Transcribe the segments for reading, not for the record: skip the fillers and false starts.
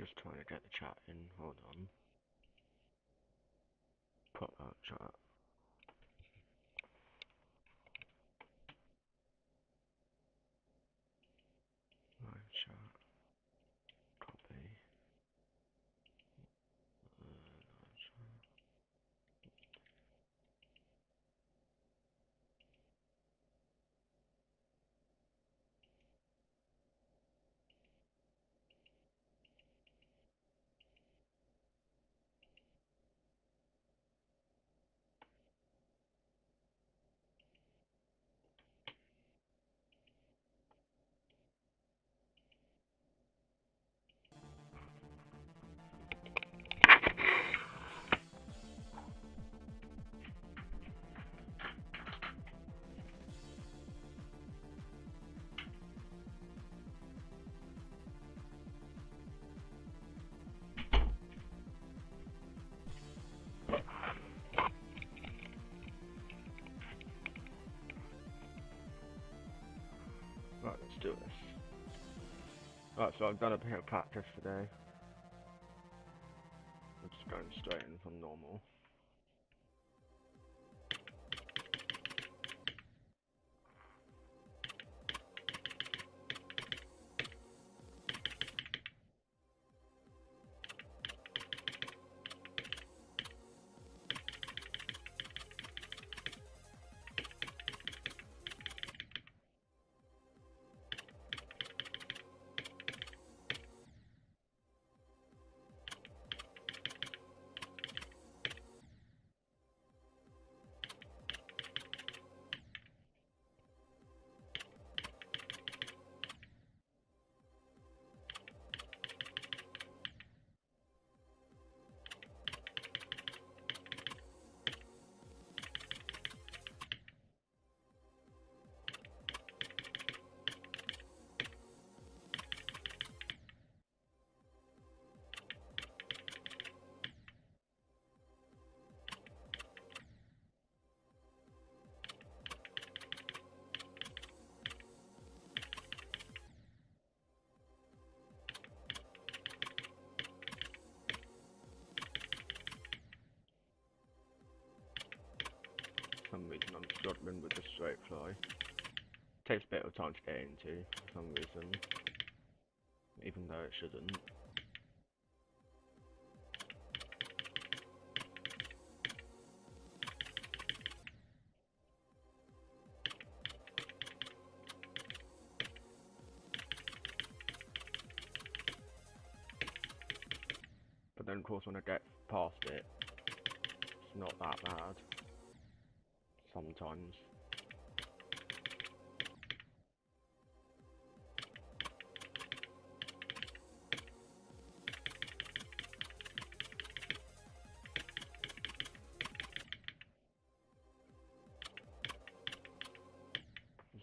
Just trying to get the chat in. Hold on. Put that chat. Live chat. Copy. Live chat. Right, let's do this. Right, so I've done a bit of practice today. I'm just going straight in from normal. For some reason I'm struggling with the straight fly. Takes a bit of time to get into for some reason, even though it shouldn't. But then of course when I get past it, it's not that bad. Sometimes.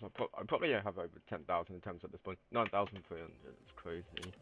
So I probably have over 10,000 attempts at this point. 9,300, it's crazy.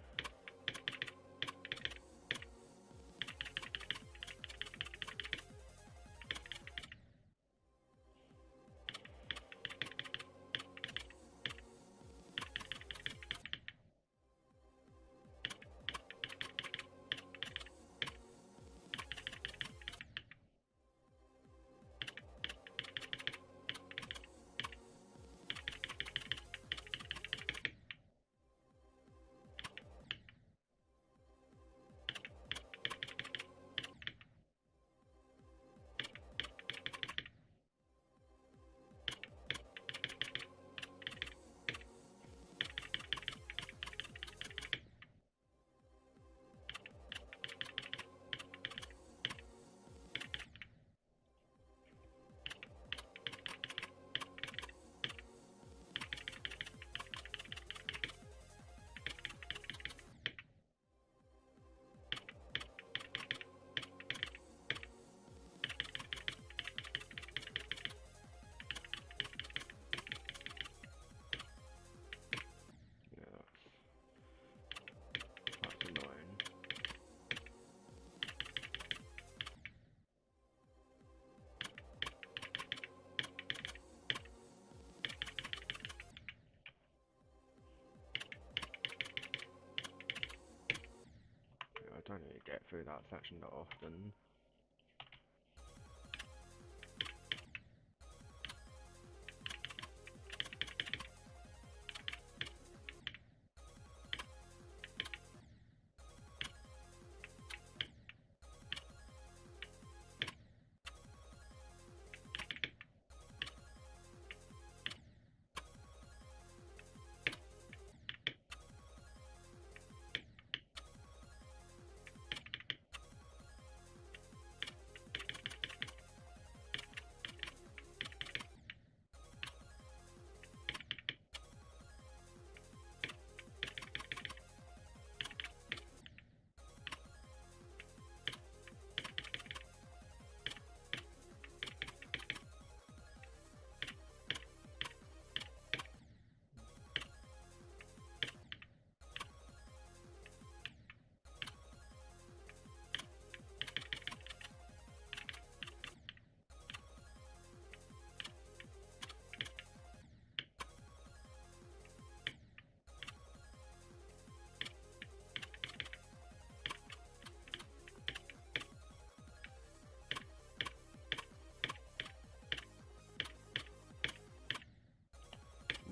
section that often.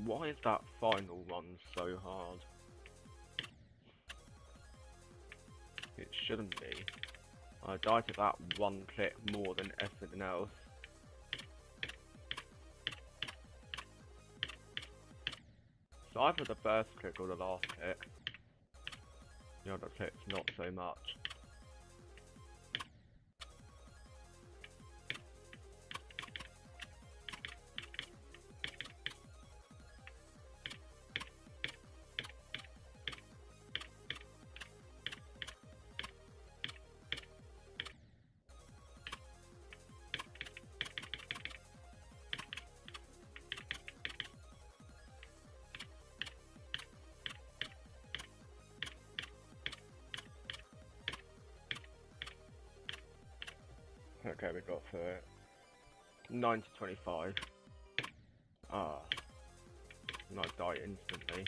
Why is that final one so hard? It shouldn't be. I died to that one click more than everything else. It's either the first click or the last click. The other click's not so much. Okay, we got through it. 9 to 25. Ah. And I die instantly.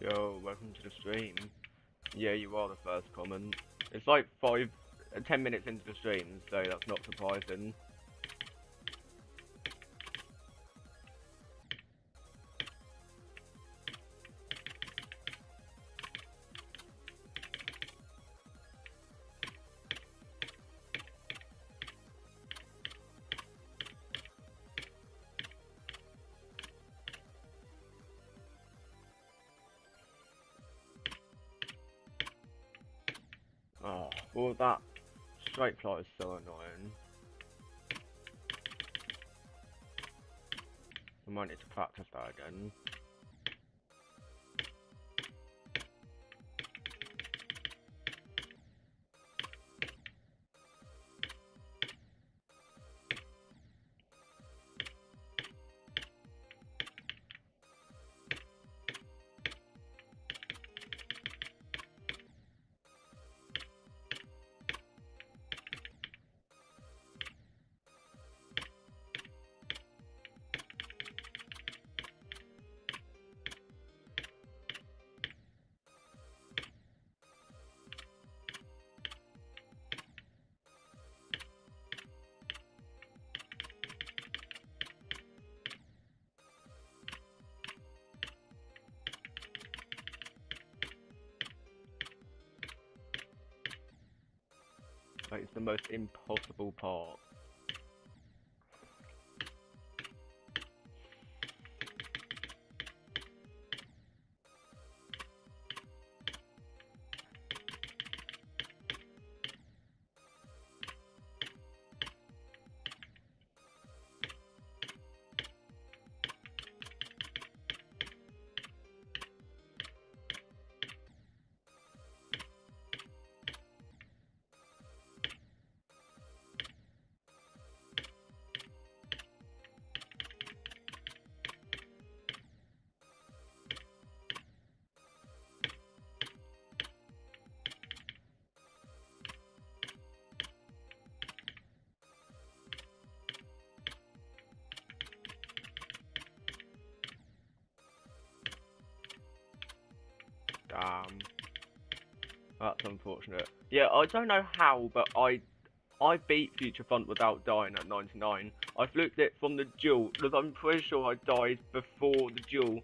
Yo, welcome to the stream. Yeah, you are the first comment. It's like 10 minutes into the stream, so that's not surprising. Oh, well that straight flight is so annoying. I might need to practice that again. Like, it's the most impossible part. Damn. That's unfortunate. Yeah, I don't know how, but I beat Future Font without dying at 99. I fluked it from the duel, because I'm pretty sure I died before the duel,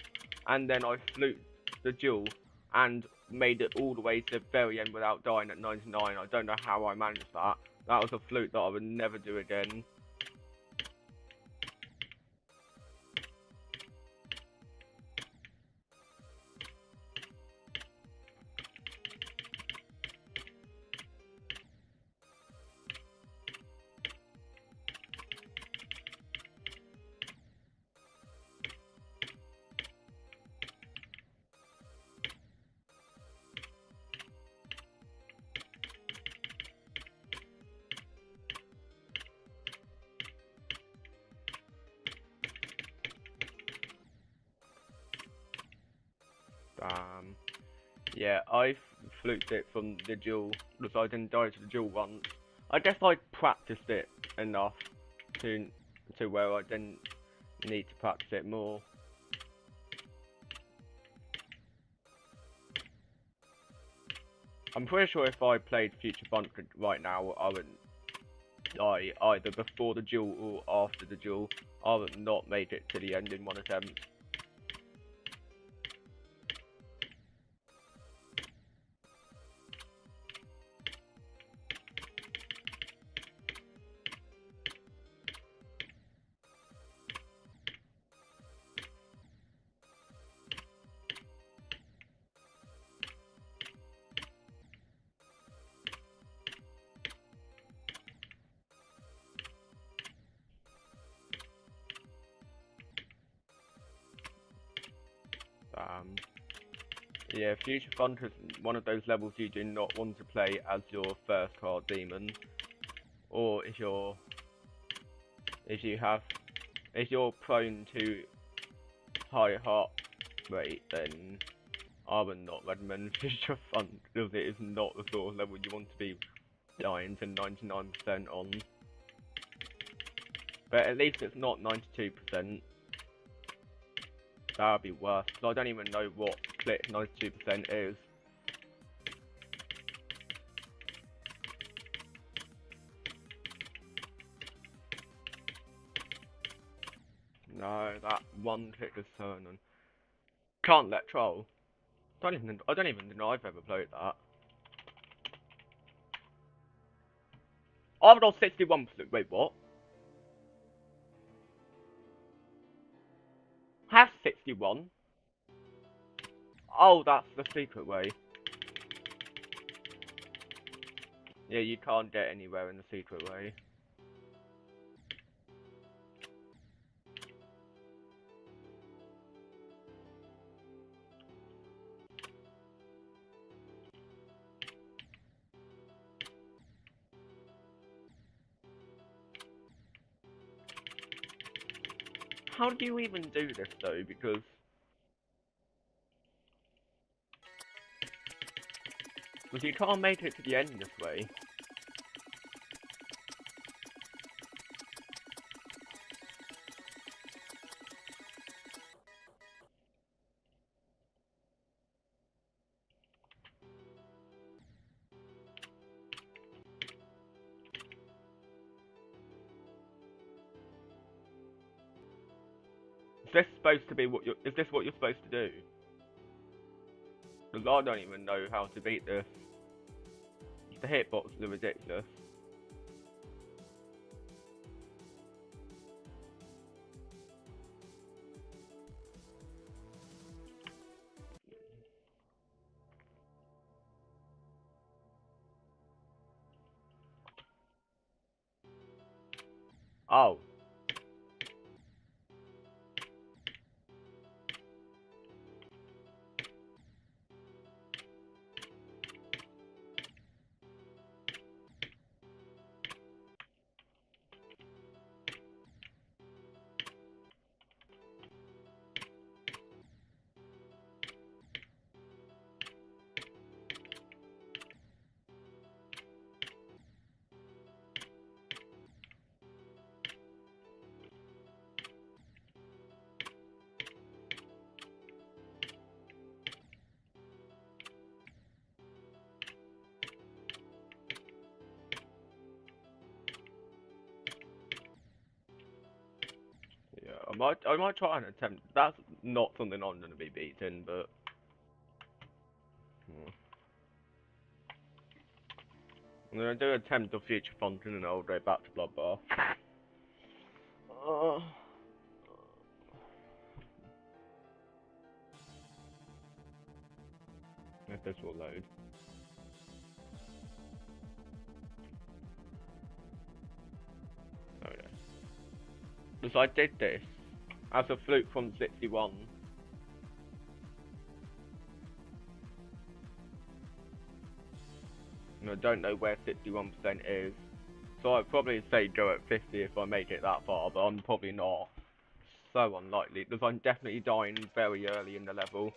and then I fluked the duel, and made it all the way to the very end without dying at 99. I don't know how I managed that. That was a fluke that I would never do again. Yeah, I fluked it from the duel, because I didn't die to the duel once. I guess I practiced it enough to where I didn't need to practice it more. I'm pretty sure if I played Future Font right now, I would die either before the duel or after the duel. I would not make it to the end in one attempt. Yeah, Future Font is one of those levels you do not want to play as your first card demon, or if you're prone to high heart rate, then I would not recommend Future Font, because it is not the sort of level you want to be dying to 99% on. But at least it's not 92%. That would be worse, because I don't even know what click 92% is. No, that one click is so annoying. Can't let troll. I don't even know I've ever played that. I've got 61%. Wait, what? Have 61? Oh, that's the secret way. Yeah, you can't get anywhere in the secret way. How do you even do this though? Because you can't make it to the end this way. Is this supposed to be what you're? Is this what you're supposed to do? Because I don't even know how to beat this. The hitboxes are ridiculous. Oh. Yeah, I might try and attempt. That's not something I'm gonna be beating, but I'm gonna do an attempt of future fountain and I'll go back to Bloodbath. If this will load. Oh yeah. Because I did this as a fluke from 61. And I don't know where 61% is. So I'd probably say go at 50 if I make it that far, but I'm probably not. So unlikely, because I'm definitely dying very early in the level.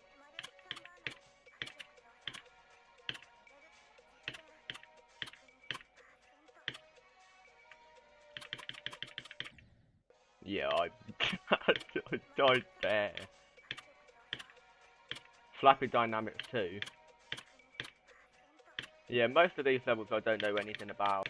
Yeah, I died there. Flappy Dynamics too. Yeah, most of these levels I don't know anything about.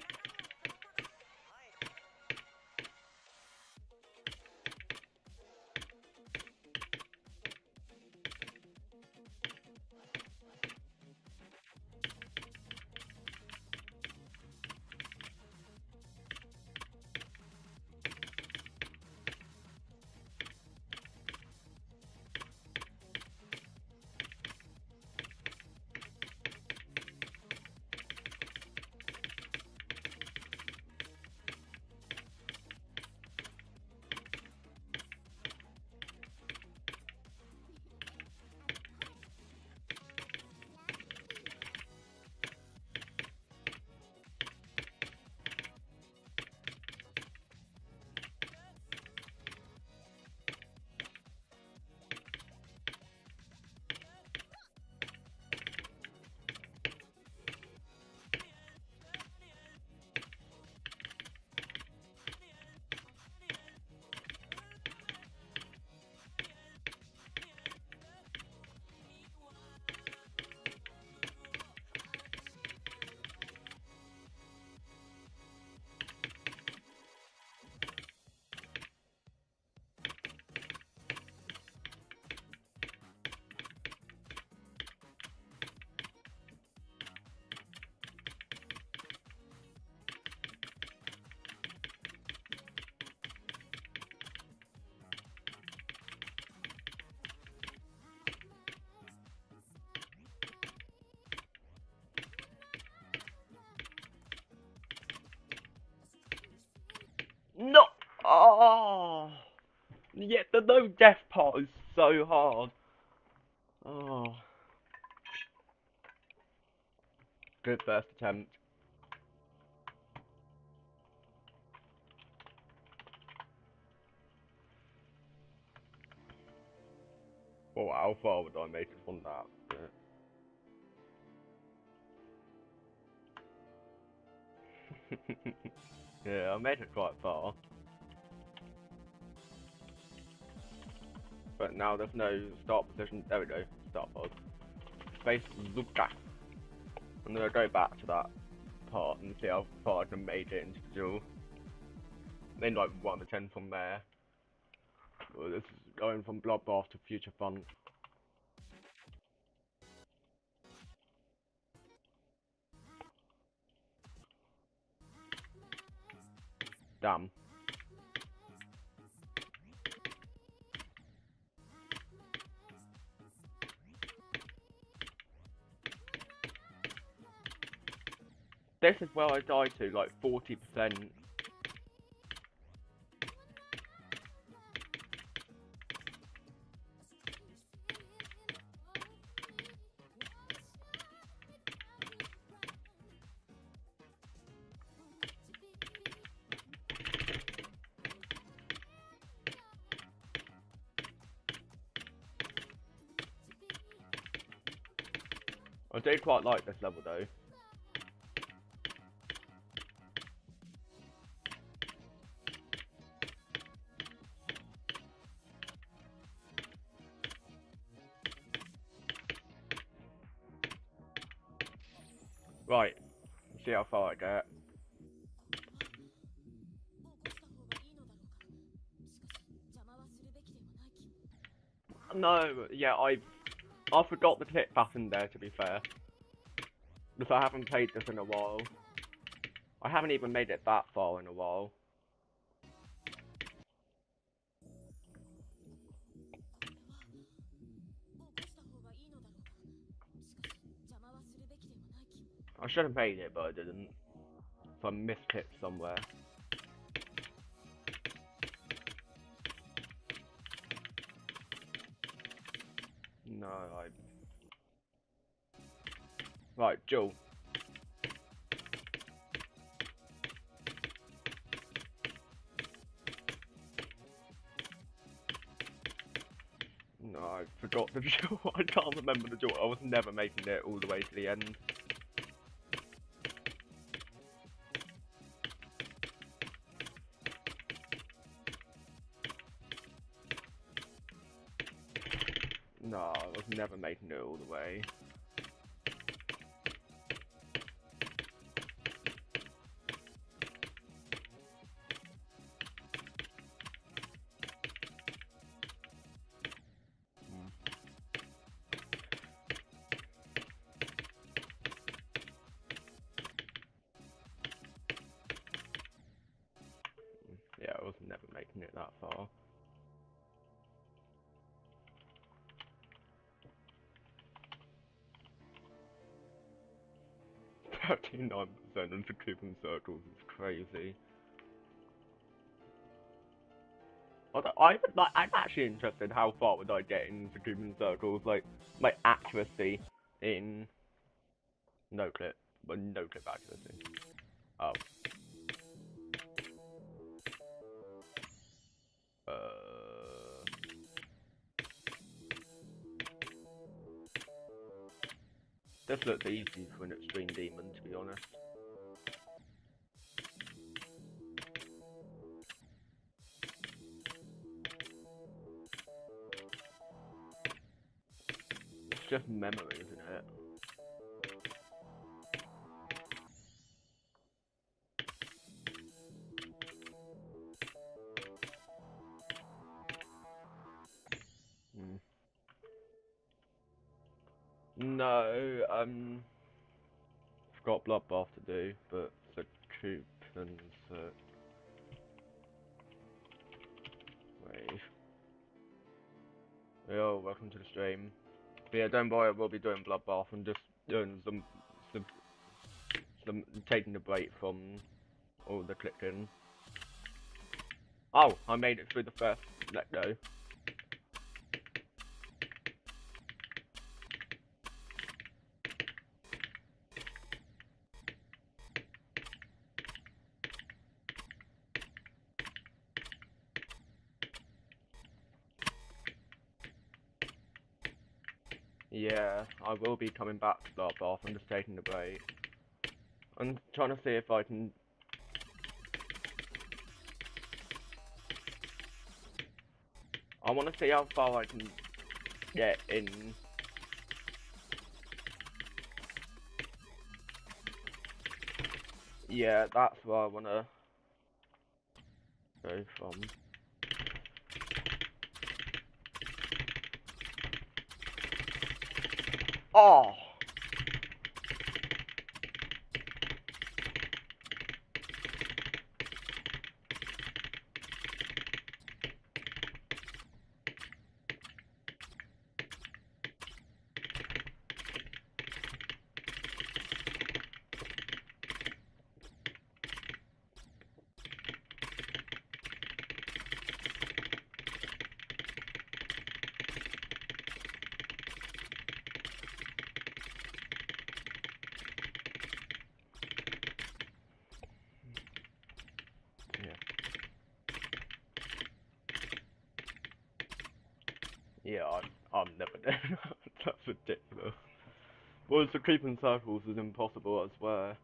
No! Oh! Yeah, the no death part is so hard. Oh. Good first attempt. Well, how far would I make it from that? Yeah, I made it quite far. But now there's no start position. There we go. Start pod. Space Zuka. I'm gonna go back to that part and see how far I can make it into the duel. Then like 1 to 10 from there. Well, this is going from Bloodbath to Future Fun. Damn. This is where I die to, like 40%. I do quite like this level though. Right, let's see how far I get. No, yeah, I forgot the click button there, to be fair. Because I haven't played this in a while. I haven't even made it that far in a while. I should have made it, but I didn't. So I missed it somewhere. No, Right, Joel. No, I forgot the Joel. I can't remember the Joel. I was never making it all the way to the end. No, I was never making it all the way. Yeah, I was never making it that far. %39% into cubing circles is crazy. I'm actually interested in how far would I get into cubing circles, like my accuracy in no clip accuracy. Oh. This looks easy for an extreme demon, to be honest. It's just memory, isn't it? No, forgot Bloodbath to do, but the coupons, wait. Yo, welcome to the stream. But yeah, don't worry, I will be doing Bloodbath. I'm just doing some taking the break from all the clicking. Oh, I made it through the first let go. Yeah, I will be coming back to Bloodbath. I'm just taking the break. I'm trying to see if I can. I want to see how far I can get in. Yeah, that's where I want to go from. Oh! Yeah, I'm never doing that. That's ridiculous. Well, to keep in circles is impossible, I swear.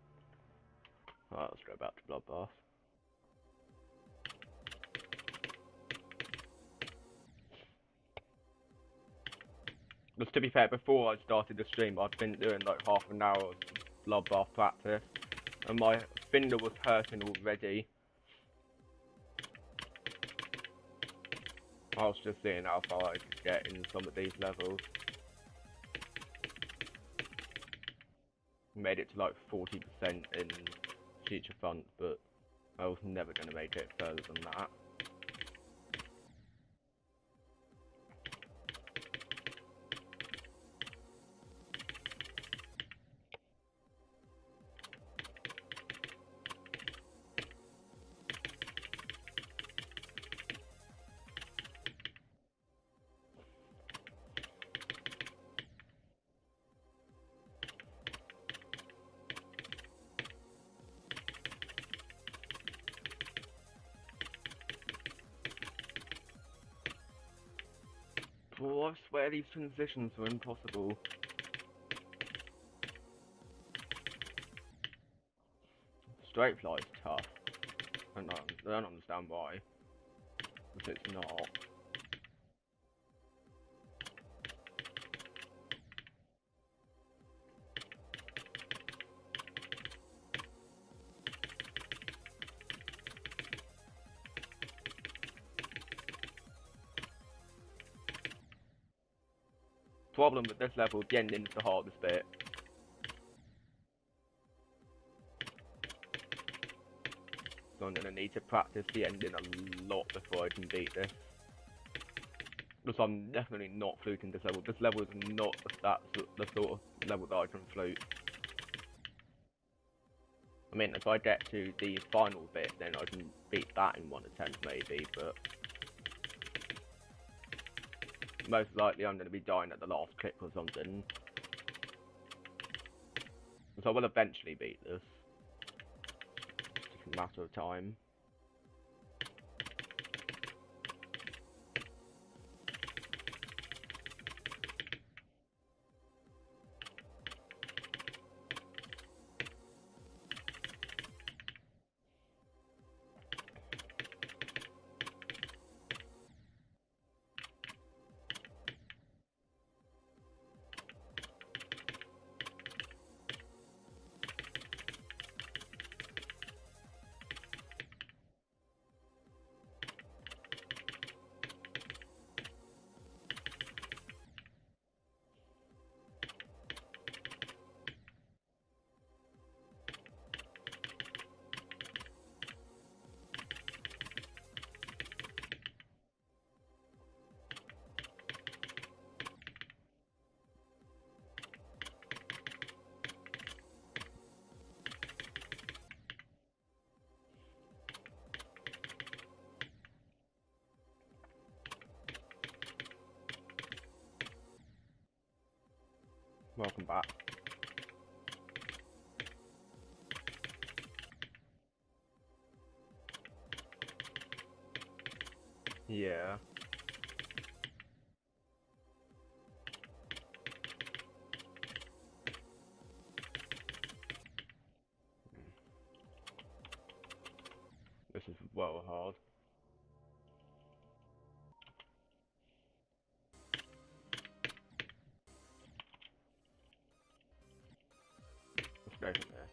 Alright, let's go back to Bloodbath. Just to be fair, before I started the stream, I'd been doing like half an hour of Bloodbath practice, and my finger was hurting already. I was just seeing how far I could get in some of these levels. Made it to like 40% in Future Front, but I was never going to make it further than that. Oh, I swear these transitions are impossible. Straight fly is tough. I don't understand why. But it's not. Problem with this level, the ending's the hardest bit. So I'm gonna need to practice the ending a lot before I can beat this. Because I'm definitely not fluting this level. This level is not the sort of level that I can flute. I mean, if I get to the final bit, then I can beat that in one attempt maybe, but most likely I'm going to be dying at the last clip or something. So I will eventually beat this. It's just a matter of time. Welcome back. Yeah. This is well hard. Let's go from there.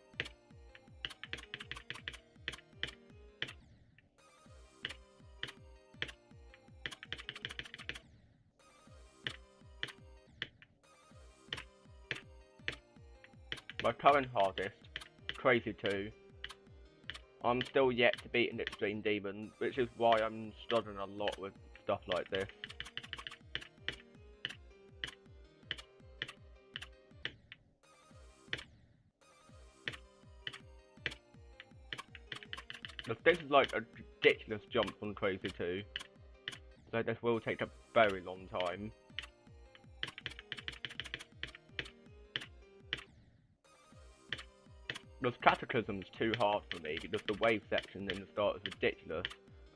My current hardest, Crazy 2. I'm still yet to beat an Extreme Demon, which is why I'm struggling a lot with stuff like this. This is like a ridiculous jump on Crazy 2, so this will take a very long time. Because Cataclysm's too hard for me, because the wave section in the start is ridiculous,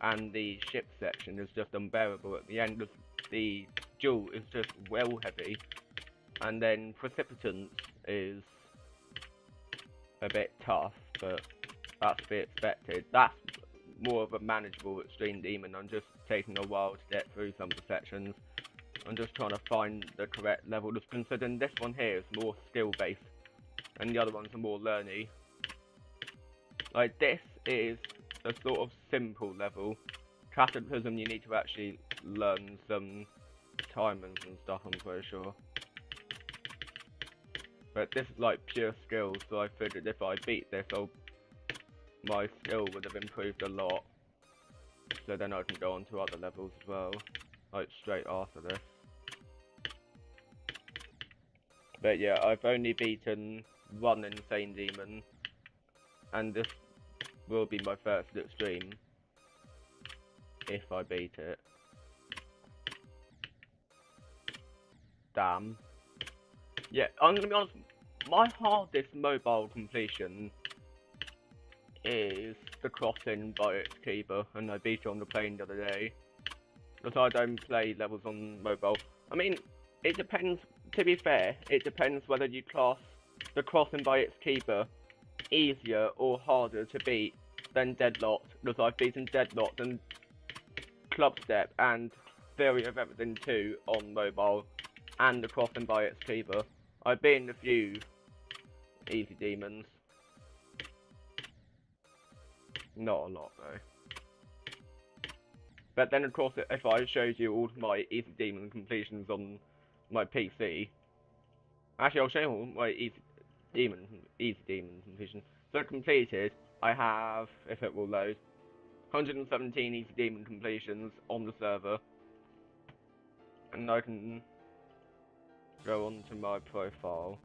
and the ship section is just unbearable at the end. Of the duel is just well heavy, and then Precipitants is a bit tough, but that's to be expected. That's more of a manageable extreme demon. I'm just taking a while to get through some of the sections. I'm just trying to find the correct level, just considering this one here is more skill based and the other ones are more learny. Like, this is a sort of simple level. Cataclysm, you need to actually learn some timings and stuff, I'm pretty sure. But this is like pure skill, so I figured if I beat this, my skill would have improved a lot. So then I can go on to other levels as well, like straight after this. But yeah, I've only beaten one insane demon, and this will be my first extreme, if I beat it. Damn. Yeah, I'm gonna be honest, my hardest mobile completion is the crossing by its keeper, and I beat it on the plane the other day. Because I don't play levels on mobile. I mean, it depends, to be fair, it depends whether you class the crossing by its keeper easier or harder to beat than Deadlocked. Because I've beaten Deadlocked and Clubstep and Theory of Everything 2 on mobile, and the crossing by its keeper. I've beaten a few easy demons. Not a lot though. But then of course, if I showed you all my easy demon completions on my PC, actually I'll show you all my easy demon completions. So completed, I have, if it will load, 117 easy demon completions on the server, and I can go on to my profile.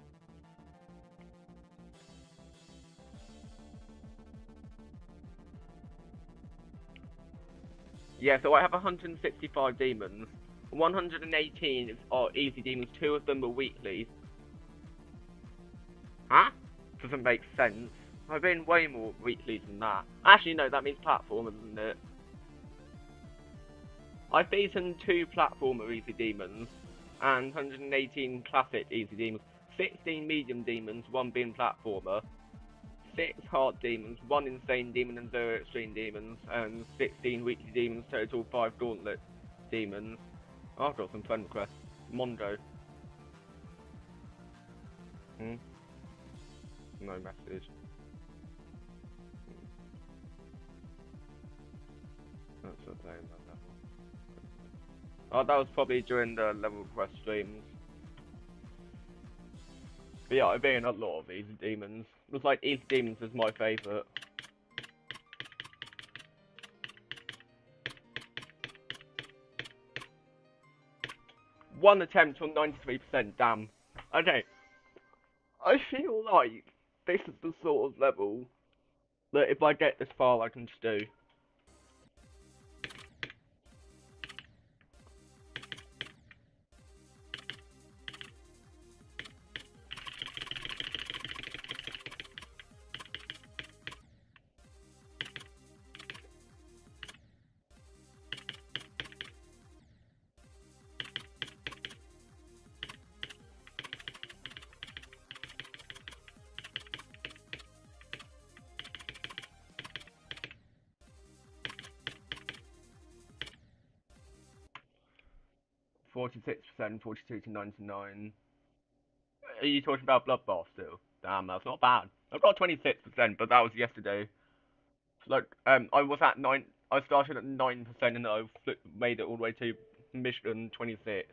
Yeah, so I have 165 demons. 118 are easy demons, 2 of them are weeklies. Huh? Doesn't make sense. I've been way more weeklies than that. Actually, no, that means platformer, doesn't it? I've beaten 2 platformer easy demons, and 118 classic easy demons. 16 medium demons, 1 being platformer. 6 hard demons, 1 insane demon and 0 extreme demons, and 16 weekly demons, total 5 gauntlet demons. Oh, I've got some friend requests. Mondo. No message. That's what playing that level. Oh, that was probably during the level quest streams. But yeah, I've been a lot of easy demons. Looks like easy demons is my favourite. One attempt on 93%, damn. Okay. I feel like this is the sort of level that if I get this far I can just do. %, 42 to 99. Are you talking about Bloodbath still? Damn, that's not bad. I've got 26%, but that was yesterday. Like, I was at 9. I started at 9%, and I made it all the way to mission 26.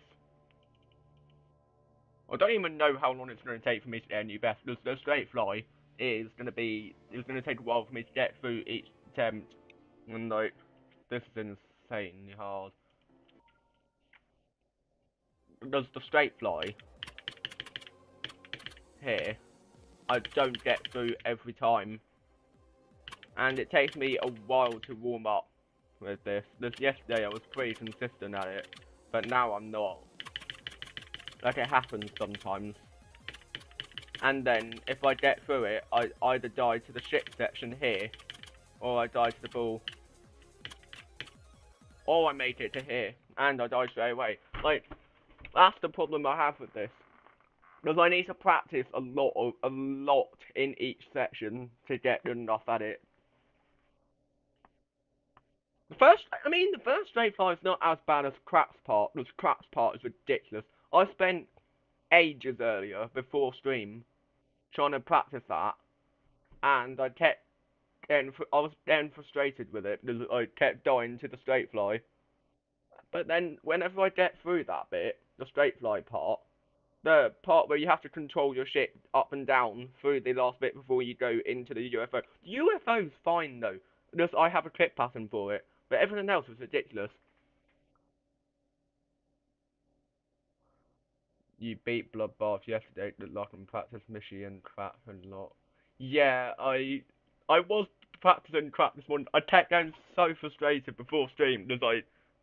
I don't even know how long it's going to take for me to get a new best, because the straight fly is going to take a while for me to get through each attempt, and like, this is insanely hard. Because the straight fly here, I don't get through every time, and it takes me a while to warm up with this. Yesterday I was pretty consistent at it, but now I'm not. Like, it happens sometimes. And then, if I get through it, I either die to the ship section here, or I die to the ball. Or I make it to here, and I die straight away. Like, that's the problem I have with this. Because I need to practice a lot in each section to get good enough at it. The first straight fly is not as bad as Craps part, because Craps part is ridiculous. I spent ages earlier, before stream, trying to practice that, and I was getting frustrated with it, because I kept dying to the straight fly. But then, whenever I get through that bit, the straight fly part, the part where you have to control your ship up and down through the last bit before you go into the UFO. The UFO's fine though, because I have a clip pattern for it, but everything else was ridiculous. You beat Bloodbath yesterday, the lock and practice mission crap and lot. Yeah, I was practicing crap this morning. I kept getting so frustrated before stream because I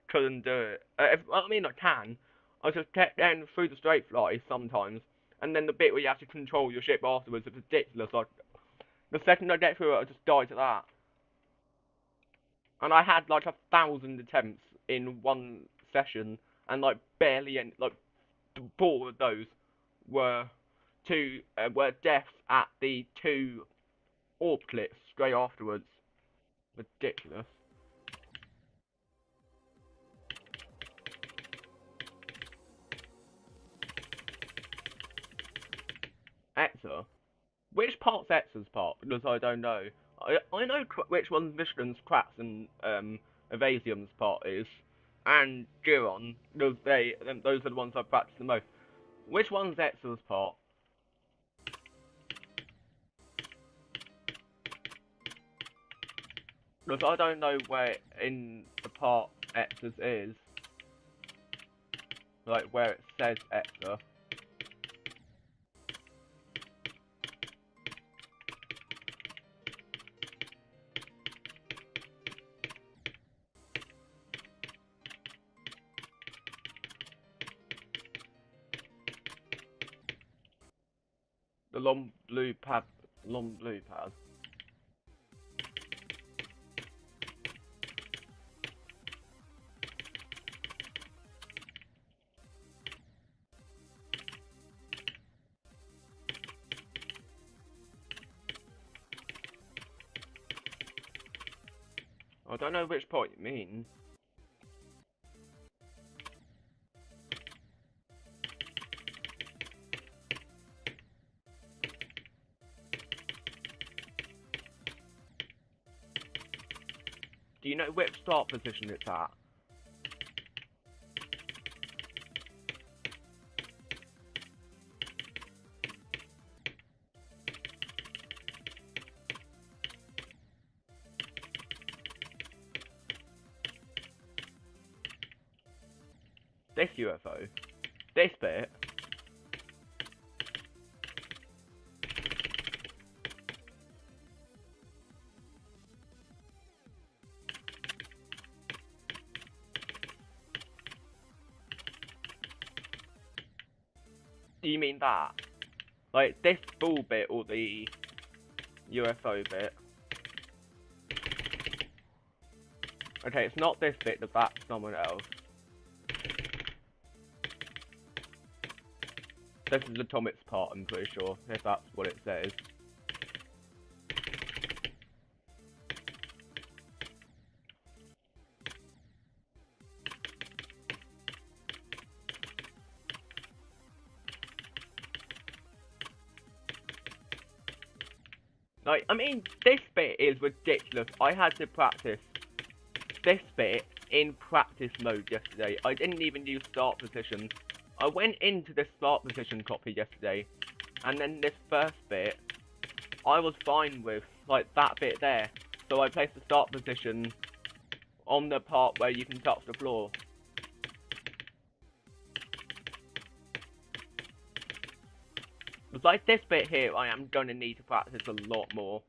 couldn't do it. I mean, I can. I just kept getting through the straight fly sometimes, and then the bit where you have to control your ship afterwards is ridiculous. Like, the second I get through it, I just die to that. And I had like 1,000 attempts in one session, and like barely any, like 4 of those were deaths at the 2 orb clips straight afterwards. Ridiculous. Exa? Which part's Exa's part? Because I don't know. I know which one's Michigan's Cracks and Evasium's part is, and Giron, because those are the ones I practice the most. Which one's Exa's part? Because I don't know where in the part Exa's is. Like where it says Exa. The long blue pad. I don't know which part you mean. Do you know which start position it's at? This UFO. This bit. Do you mean that? Like this ball bit or the UFO bit? Okay, it's not this bit, but that's someone else. This is Atomic's part, I'm pretty sure, if that's what it says. Like, I mean, this bit is ridiculous. I had to practice this bit in practice mode yesterday. I didn't even use start position. I went into this start position copy yesterday, and then this first bit, I was fine with, like, that bit there. So I placed the start position on the part where you can touch the floor. But like this bit here, I am going to need to practice a lot more.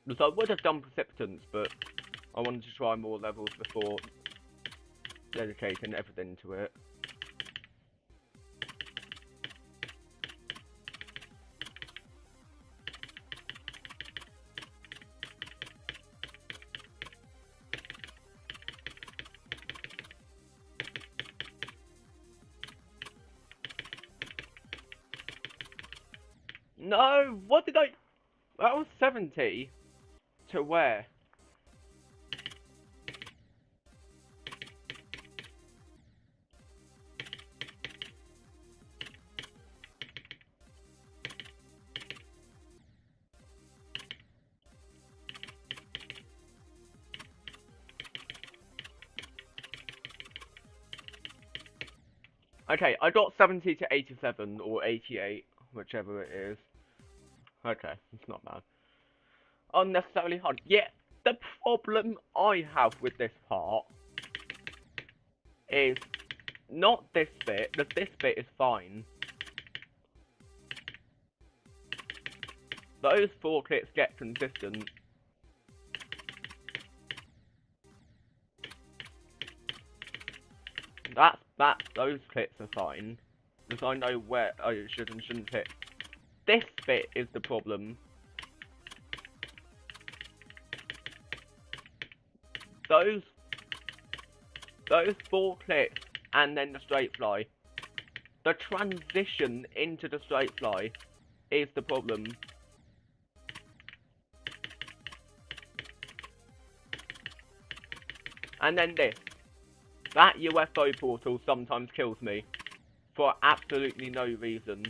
Because I would have done Precipitants, but I wanted to try more levels before dedicating everything to it. No, what did I... That was 70. To where? Okay, I got 70 to 87, or 88, whichever it is. Okay, it's not bad. Unnecessarily hard. Yeah, the problem I have with this part is not this bit, this bit is fine. Those 4 clicks get consistent. Those clicks are fine. Because I know where I should and shouldn't hit. This bit is the problem. Those 4 clicks and then the straight fly. The transition into the straight fly is the problem. And then this. That UFO portal sometimes kills me. For absolutely no reason.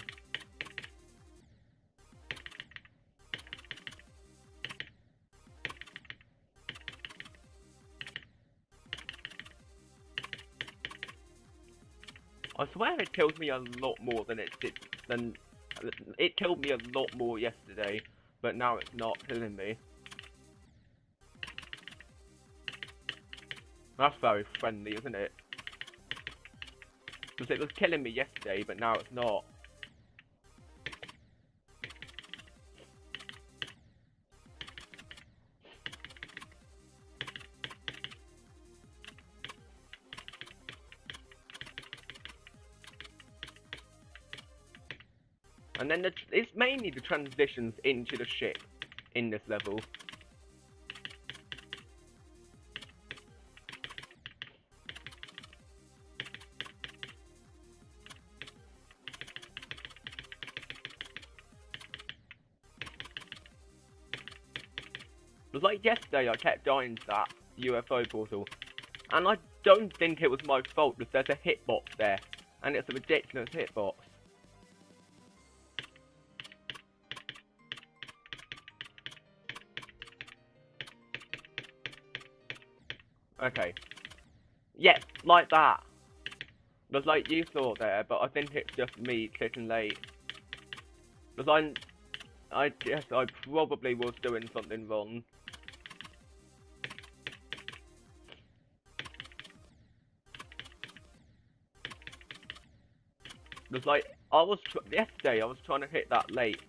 I swear it killed me a lot more than it did. It killed me a lot more yesterday, but now it's not killing me. That's very friendly, isn't it? Because it was killing me yesterday, but now it's not. And then it's mainly the transitions into the ship in this level. It was like yesterday I kept dying to that UFO portal. And I don't think it was my fault because there's a hitbox there. And it's a ridiculous hitbox. Okay. Yes, like that. Because like you saw there, but I think it's just me clicking late. Because I guess I probably was doing something wrong. Because like, yesterday I was trying to hit that late.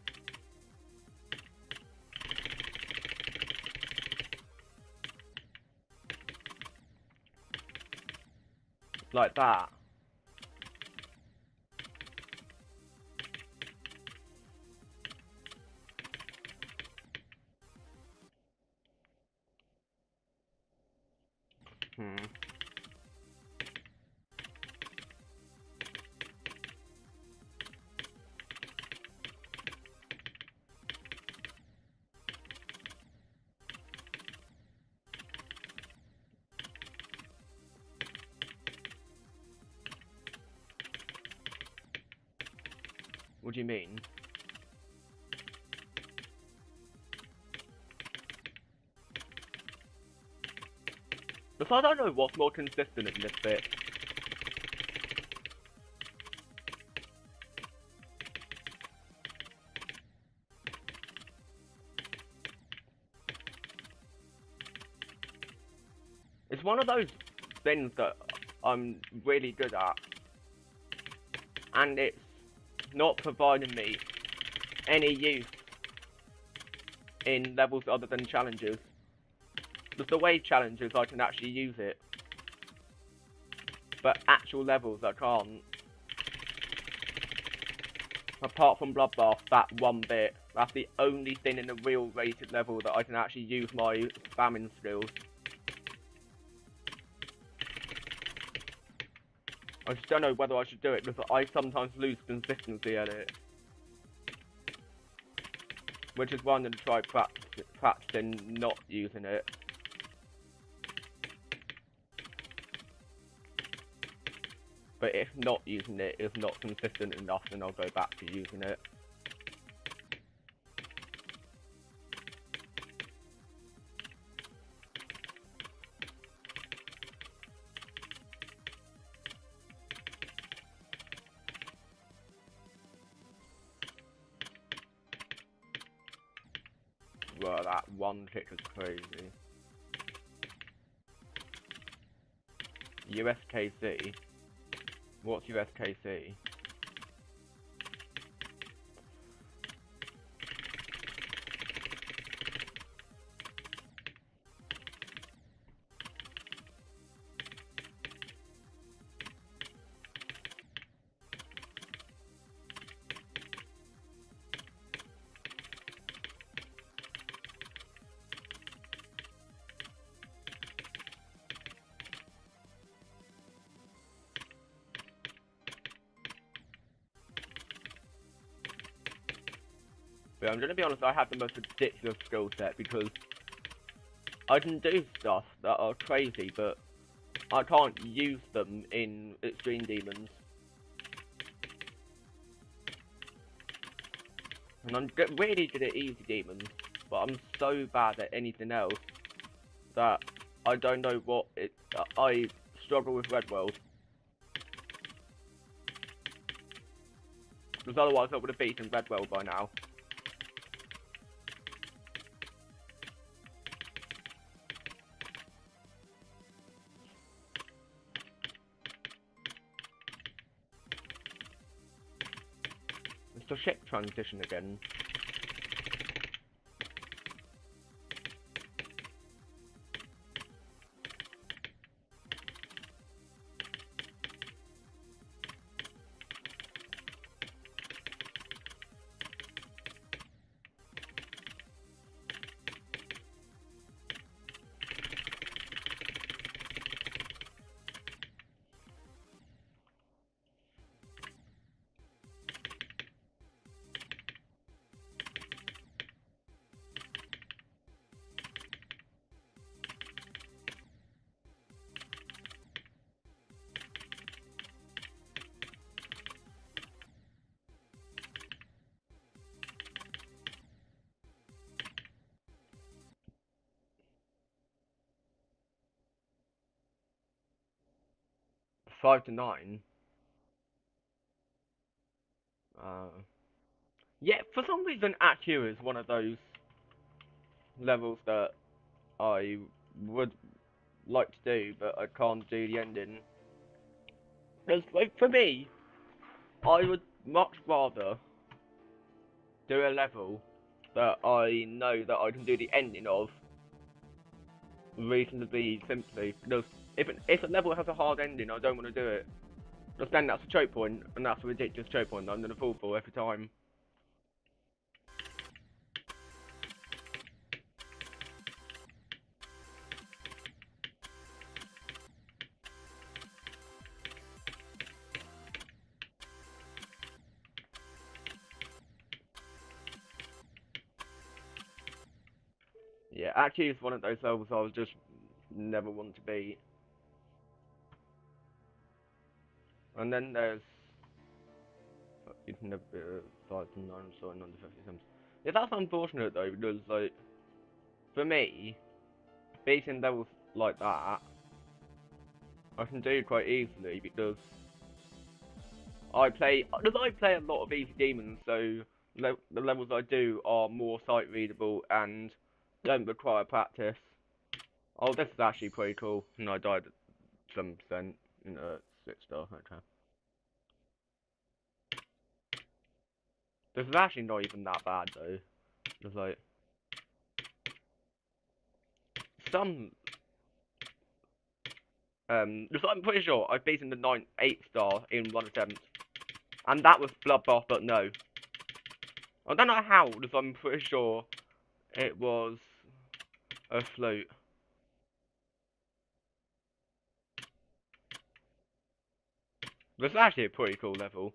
Like that. What do you mean? Because I don't know what's more consistent in this bit. It's one of those things that I'm really good at. And it's not providing me any use in levels other than challenges. Because the way challenges I can actually use it. But actual levels I can't. Apart from Bloodbath, that one bit. That's the only thing in the real rated level that I can actually use my spamming skills. I just don't know whether I should do it because I sometimes lose consistency at it. which is why I'm going to try practicing not using it. But if not using it is not consistent enough, then I'll go back to using it. Well, that one trick was crazy. USKC? What's USKC? But I'm gonna be honest, I have the most ridiculous skill set because I can do stuff that are crazy, but I can't use them in Extreme Demons. And I'm really good at Easy Demons, but I'm so bad at anything else that I don't know what it. I struggle with Red World. Because otherwise I would have beaten Red World by now. It's the ship transition again. Five to 9. Yeah, for some reason, AQ is one of those levels that I would like to do, but I can't do the ending. Because, like, for me, I would much rather do a level that I know that I can do the ending of reasonably simply. Because if a level has a hard ending, I don't want to do it. Because then that's a choke point, and that's a ridiculous choke point that I'm going to fall for every time. Yeah, actually it's one of those levels I was just never want to beat. And then there's you can never 5 to 9 so under 50 cents. Yeah, that's unfortunate though, because like for me, beating levels like that I can do quite easily because I play a lot of easy demons, so the levels I do are more sight readable and don't require practice. Oh, this is actually pretty cool. And I died at 7% in a 6-star. Okay. This is actually not even that bad though. There's like some just I'm pretty sure I've beaten the 8-star in 1 attempt. And that was Bloodbath, but no. I don't know how, because I'm pretty sure it was a float. This is actually a pretty cool level.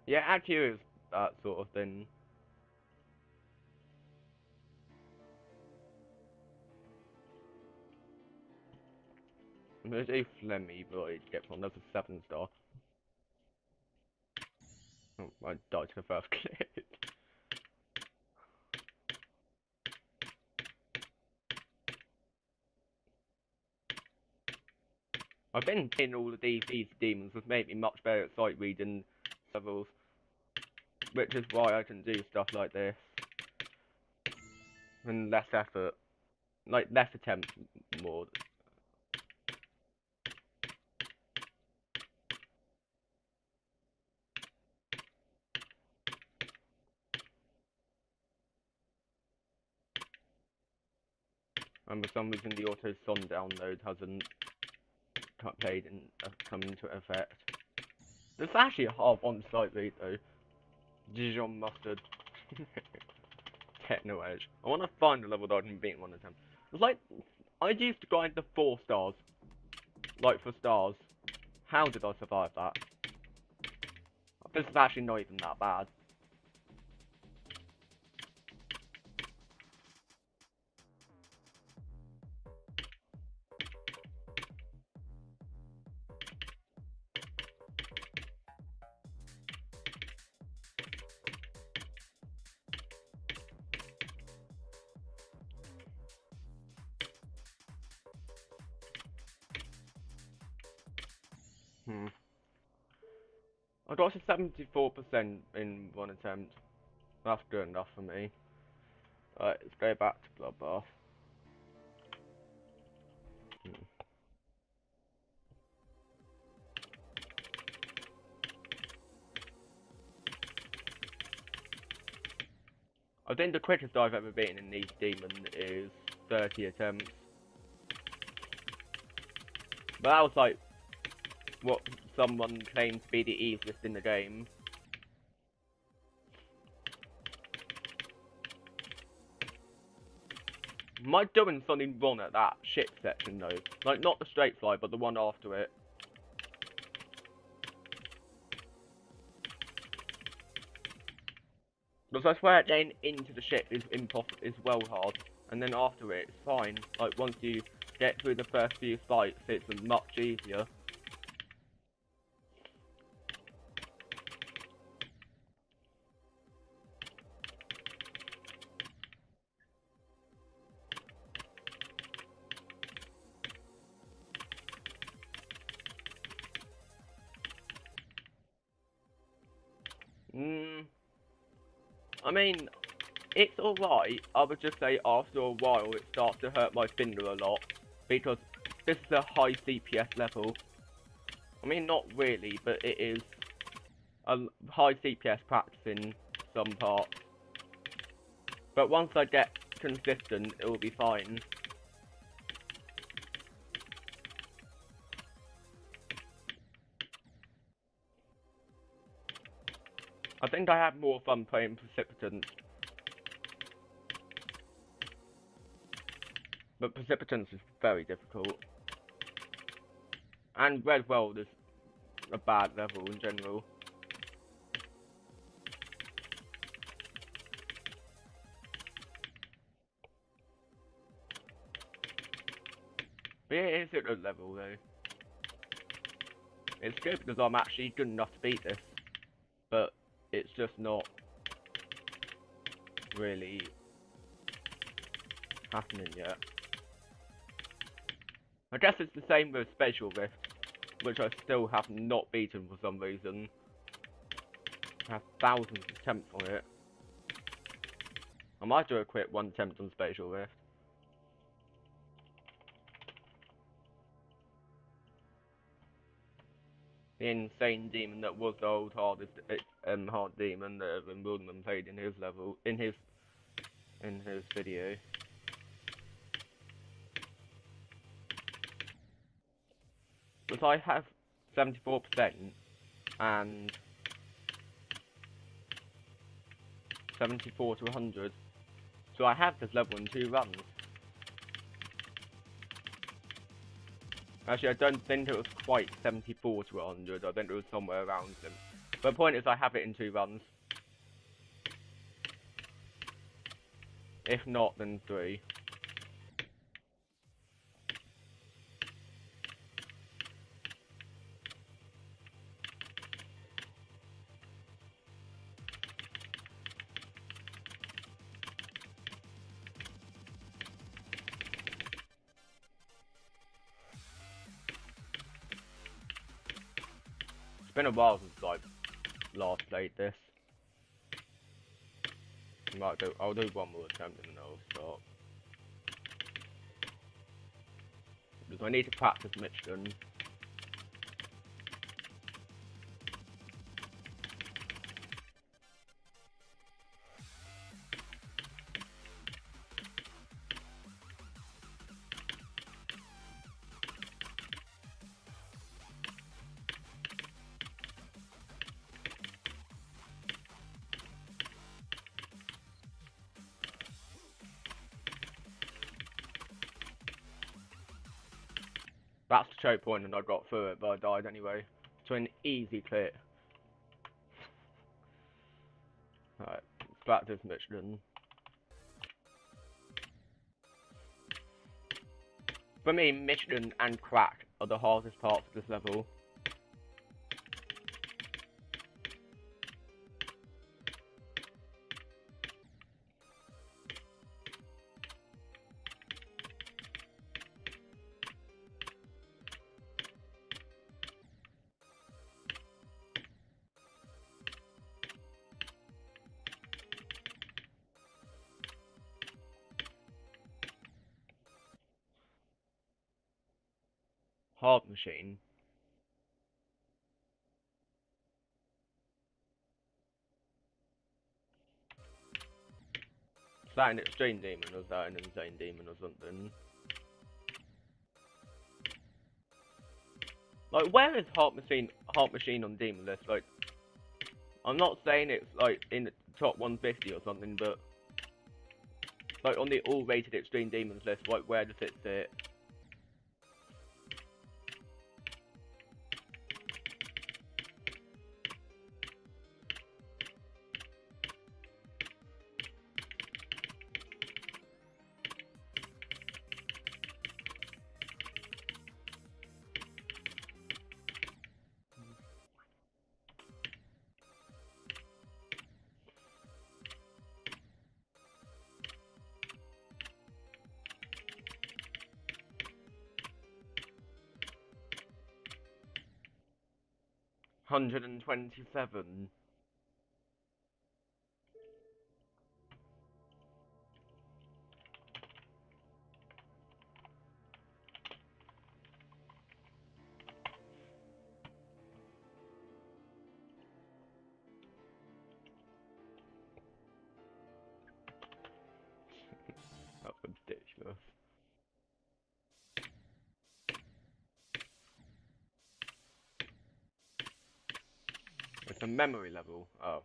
Yeah, actually is that sort of thing. I'm gonna do Flemmy, but it gets on another 7-star. Oh, I died to the first clip. I've been in all of these demons has made me much better at sight reading levels, which is why I can do stuff like this. And less effort. Like, less attempts, more. And for some reason the auto sun download hasn't come into effect. There's actually a hard one sight read though. Dijon mustard. Techno edge. I want to find a level that I can beat one of them. It's like, I used to grind the 4 stars. Like for stars. How did I survive that? This is actually not even that bad. I got to 74% in one attempt. That's good enough for me. Alright, let's go back to Bloodbath. I think the quickest I've ever beaten in these demons is 30 attempts. But that was like what someone claimed to be the easiest in the game. Am I doing something wrong at that ship section though? Like, not the straight fly, but the one after it. Because I swear getting into the ship is well hard. And then after it, it's fine. Like, once you get through the first few fights, it's much easier. I mean, it's alright. I would just say after a while it starts to hurt my finger a lot. Because this is a high CPS level. I mean, not really, but it is a high CPS practice in some parts. But once I get consistent, it will be fine. I think I have more fun playing Precipitants. But Precipitants is very difficult. And Red World is a bad level in general. But it is a good level though. It's good because I'm actually good enough to beat this. But it's just not really happening yet. I guess it's the same with Spatial Rift, which I still have not beaten for some reason. I have thousands of attempts on it. I might do a quick one attempt on Spatial Rift. The insane demon that was the old hard demon that Wilman played in his level, in his video. But I have 74% and 74 to 100, so I have this level in 2 runs. Actually, I don't think it was quite 74 to 100, I think it was somewhere around them. But the point is I have it in 2 runs. If not, then 3. It's been a while since I last played this. I'll do one more attempt and then I'll stop. Because I need to practice Michigan. That's the choke point and I got through it, but I died anyway. To an easy clear. Alright, practice Michigan. For me, Michigan and Crack are the hardest parts of this level. Hard machine. Is that an extreme demon or is that an insane demon or something? Like, where is Heart Machine on demon list? Like, I'm not saying it's like in the top 150 or something, but like on the all rated extreme demons list, like where does it sit? 127. That's ridiculous. It's a memory level. Oh.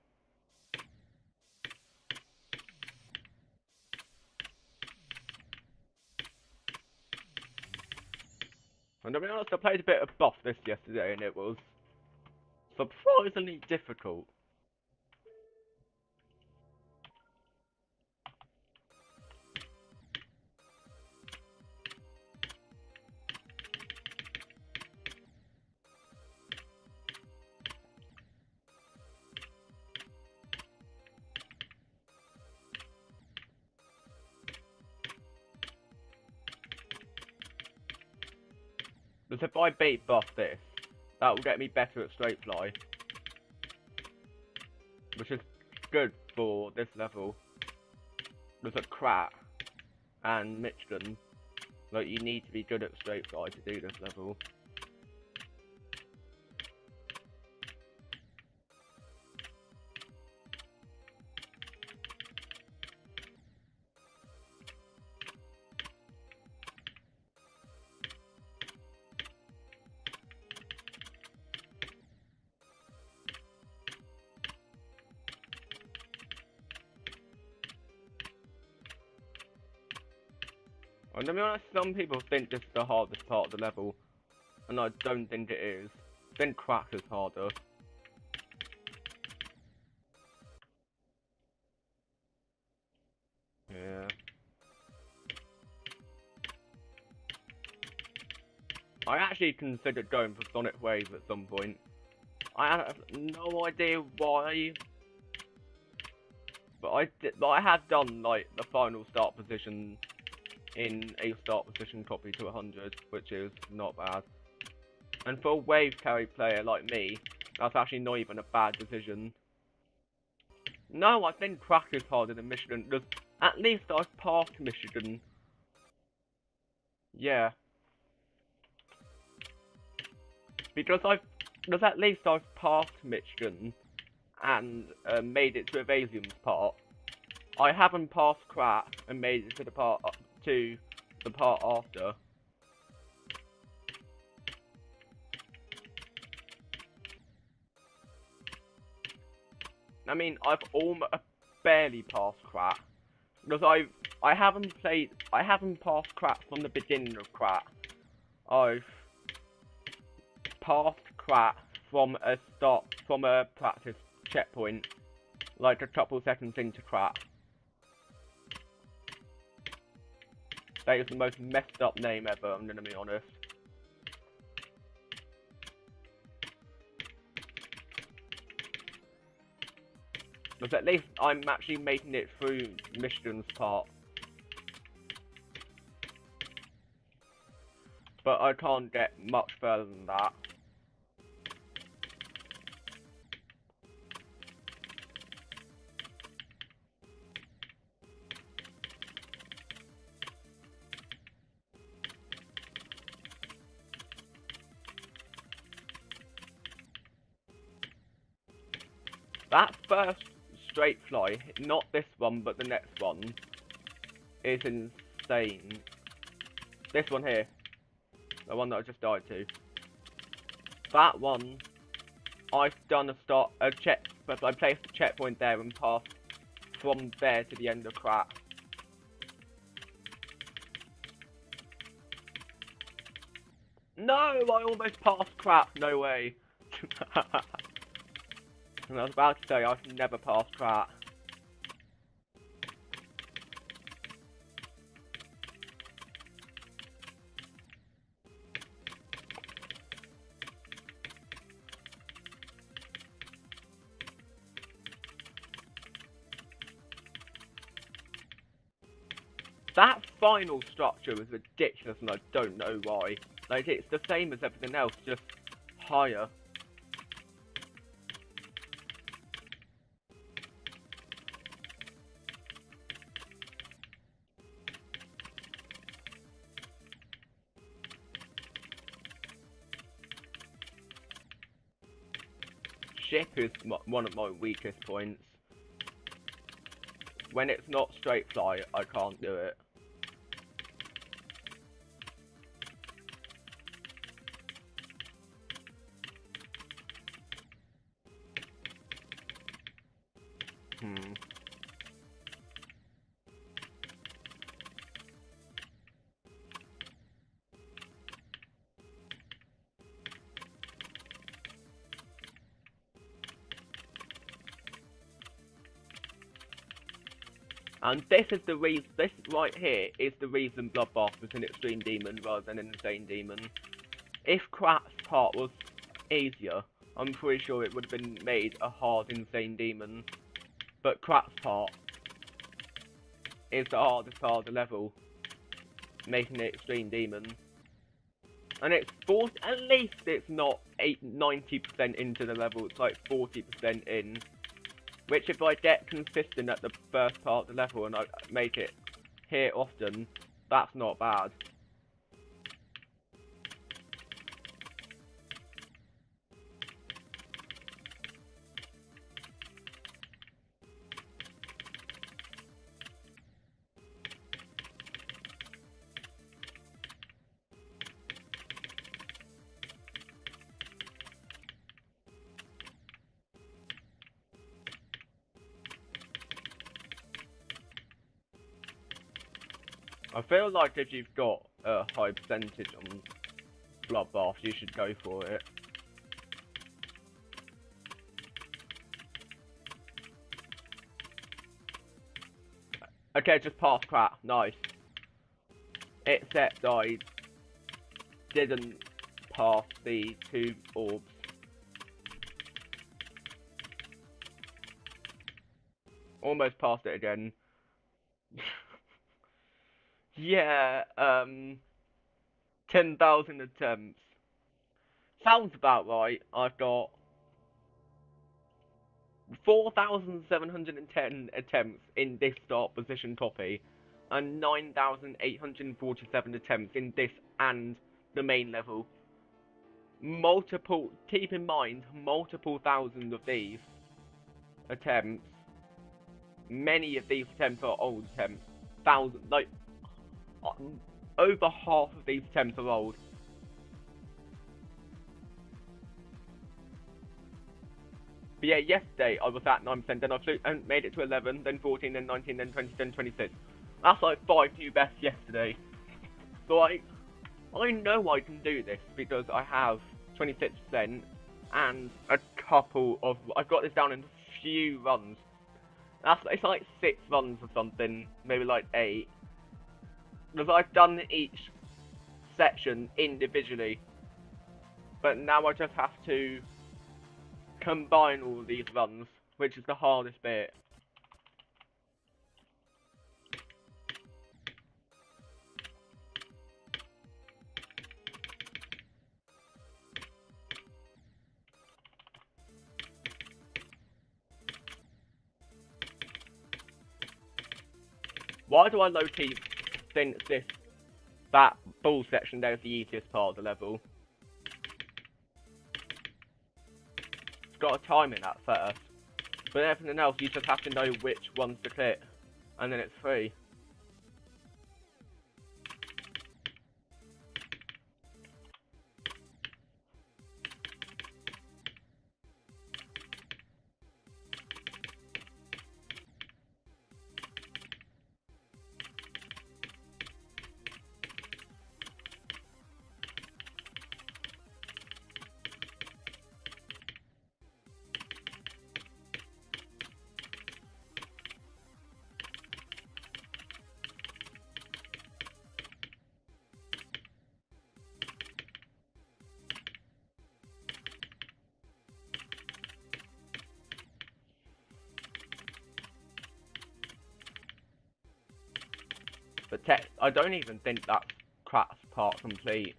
And to be honest, I played a bit of Buff this yesterday and it was surprisingly difficult. Because if I beat Buff this, that will get me better at Straight Fly. Which is good for this level. There's a Crack and Michigan. Like, you need to be good at Straight Fly to do this level. And to be honest, some people think this is the hardest part of the level, and I don't think it is. I think Crack is harder. Yeah. I actually considered going for Sonic Wave at some point. I have no idea why, but I have done like the final start position in a start position copy to 100, which is not bad. And for a wave carry player like me, that's actually not even a bad decision. No, I think Crack is harder than Michigan, because at least I've passed Michigan. Yeah. Because at least I've passed Michigan and made it to Evasium's part. I haven't passed Crack and made it to the part after. I mean, I've barely passed Crack because I haven't passed Crack from the beginning of Crack. I've passed Crack from a practice checkpoint, like a couple seconds into Crack. That is the most messed up name ever, I'm gonna be honest. Because at least I'm actually making it through Michigan's part. But I can't get much further than that. That first straight fly, not this one, but the next one, is insane. This one here, the one that I just died to. That one, I've done but I placed a checkpoint there and passed from there to the end of Crack. No, I almost passed Crack, no way. And I was about to say, I've never passed Crack. That final structure was ridiculous and I don't know why. Like, it's the same as everything else, just higher. Ship is one of my weakest points. When it's not straight fly, I can't do it. And this right here is the reason Bloodbath was an extreme demon rather than an insane demon. If Crack's part was easier, I'm pretty sure it would have been made a hard insane demon. But Crack's part is the hardest part of the level, making it extreme demon. And it's at least it's not 90% into the level, it's like 40% in. Which if I get consistent at the first part of the level and I make it here often, that's not bad. I feel like if you've got a high percentage on Bloodbath, you should go for it. Okay, just passed crap. Nice. Except I didn't pass the 2 orbs. Almost passed it again. Yeah, 10,000 attempts. Sounds about right. I've got 4,710 attempts in this start position copy, and 9,847 attempts in this and the main level. Keep in mind, multiple thousand of these attempts. Many of these attempts are old attempts. Over half of these attempts are old. But yeah, yesterday I was at 9%, then I flew and made it to 11, then 14, then 19, then 20, then 26. That's like 5 new bests yesterday. So I know I can do this because I have 26% and a couple of... I've got this down in a few runs. It's like 6 runs or something, maybe like 8. Because I've done each section individually. But now I just have to combine all these runs, which is the hardest bit. Why do I low-key think that ball section there is the easiest part of the level? It's got a timing at first, but everything else you just have to know which ones to click, and then it's free. But I don't even think that's Krat's part complete.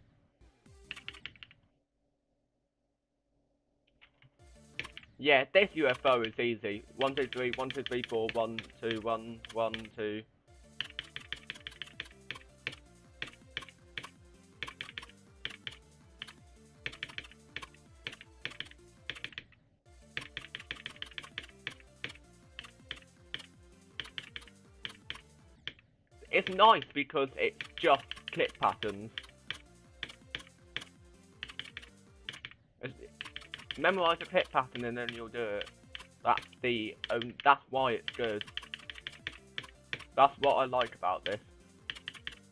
Yeah, this UFO is easy. 1, 2, 3, 1, 2, 3, 4, 1, 2, 1, 1, 2. It's nice because it's just clip patterns. Memorize a clip pattern and then you'll do it. That's why it's good. That's what I like about this.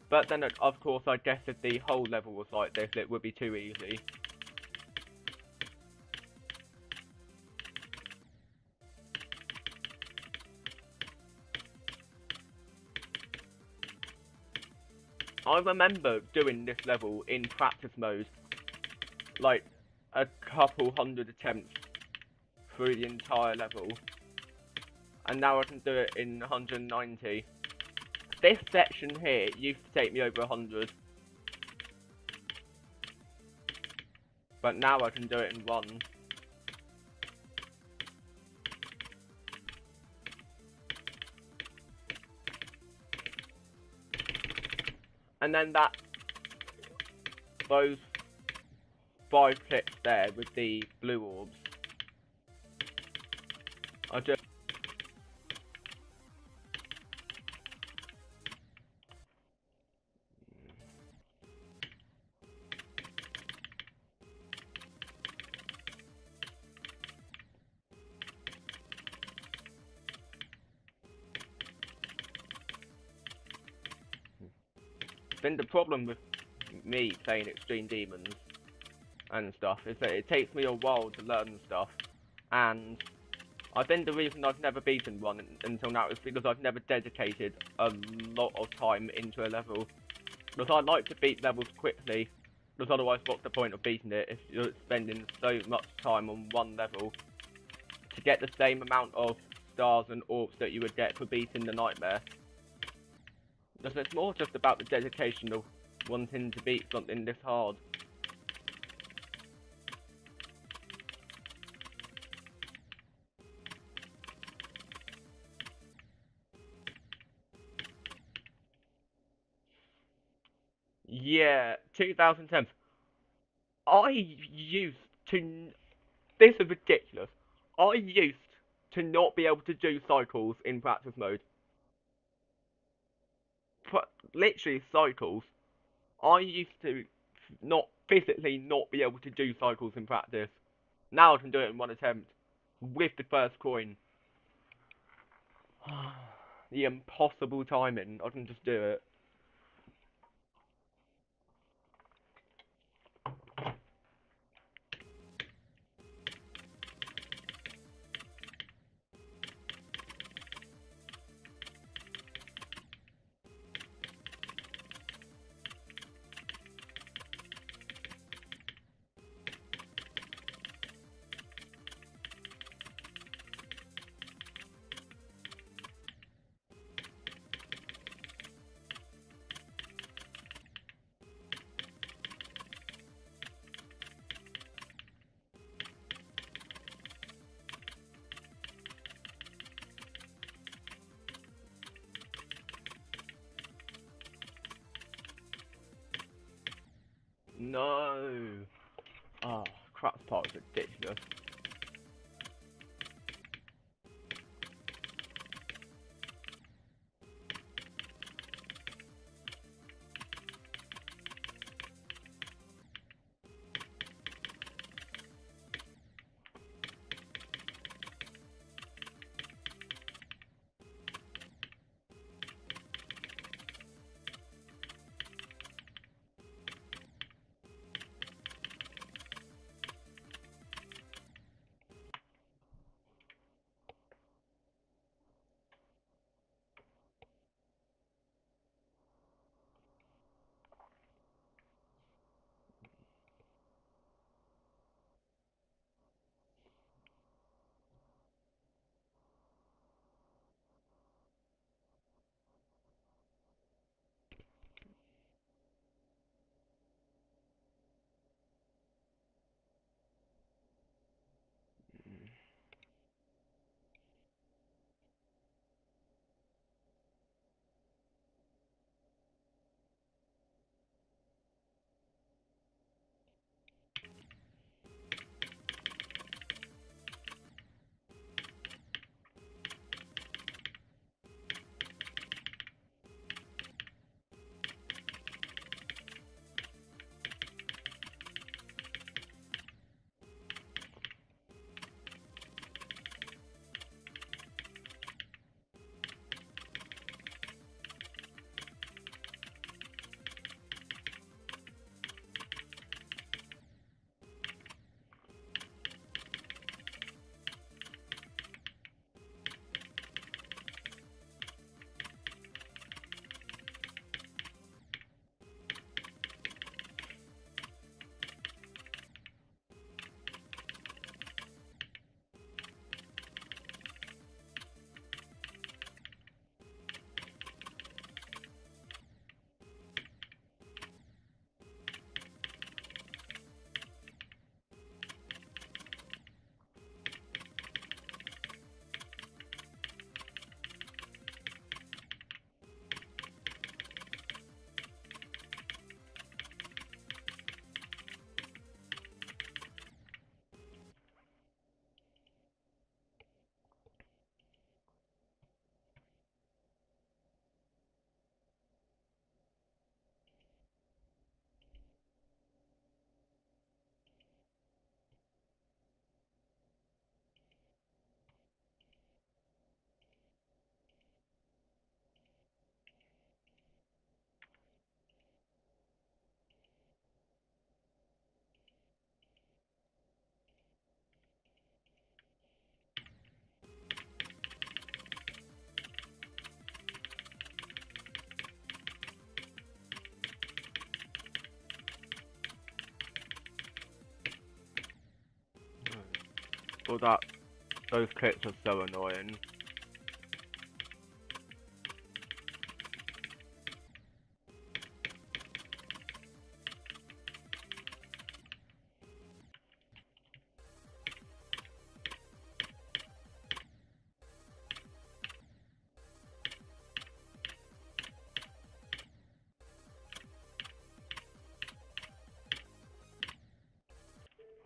But then, of course, I guess if the whole level was like this, it would be too easy. I remember doing this level in practice mode, like a couple hundred attempts through the entire level, and now I can do it in 190. This section here used to take me over 100, but now I can do it in 1. And then those 5 clicks there with the blue orbs. I just... Then the problem with me playing Extreme Demons and stuff is that it takes me a while to learn stuff, and I think the reason I've never beaten one until now is because I've never dedicated a lot of time into a level. Because I like to beat levels quickly, because otherwise what's the point of beating it if you're spending so much time on one level to get the same amount of stars and orbs that you would get for beating the nightmare. Because it's more just about the dedication of wanting to beat something this hard. Yeah, 2010. I used to... This is ridiculous. I used to not be able to do cycles in practice mode. Literally cycles. I used to not physically not be able to do cycles in practice. Now I can do it in one attempt with the first coin. The impossible timing. I can just do it. No. Oh, crap part is ridiculous. Oh, those clips are so annoying.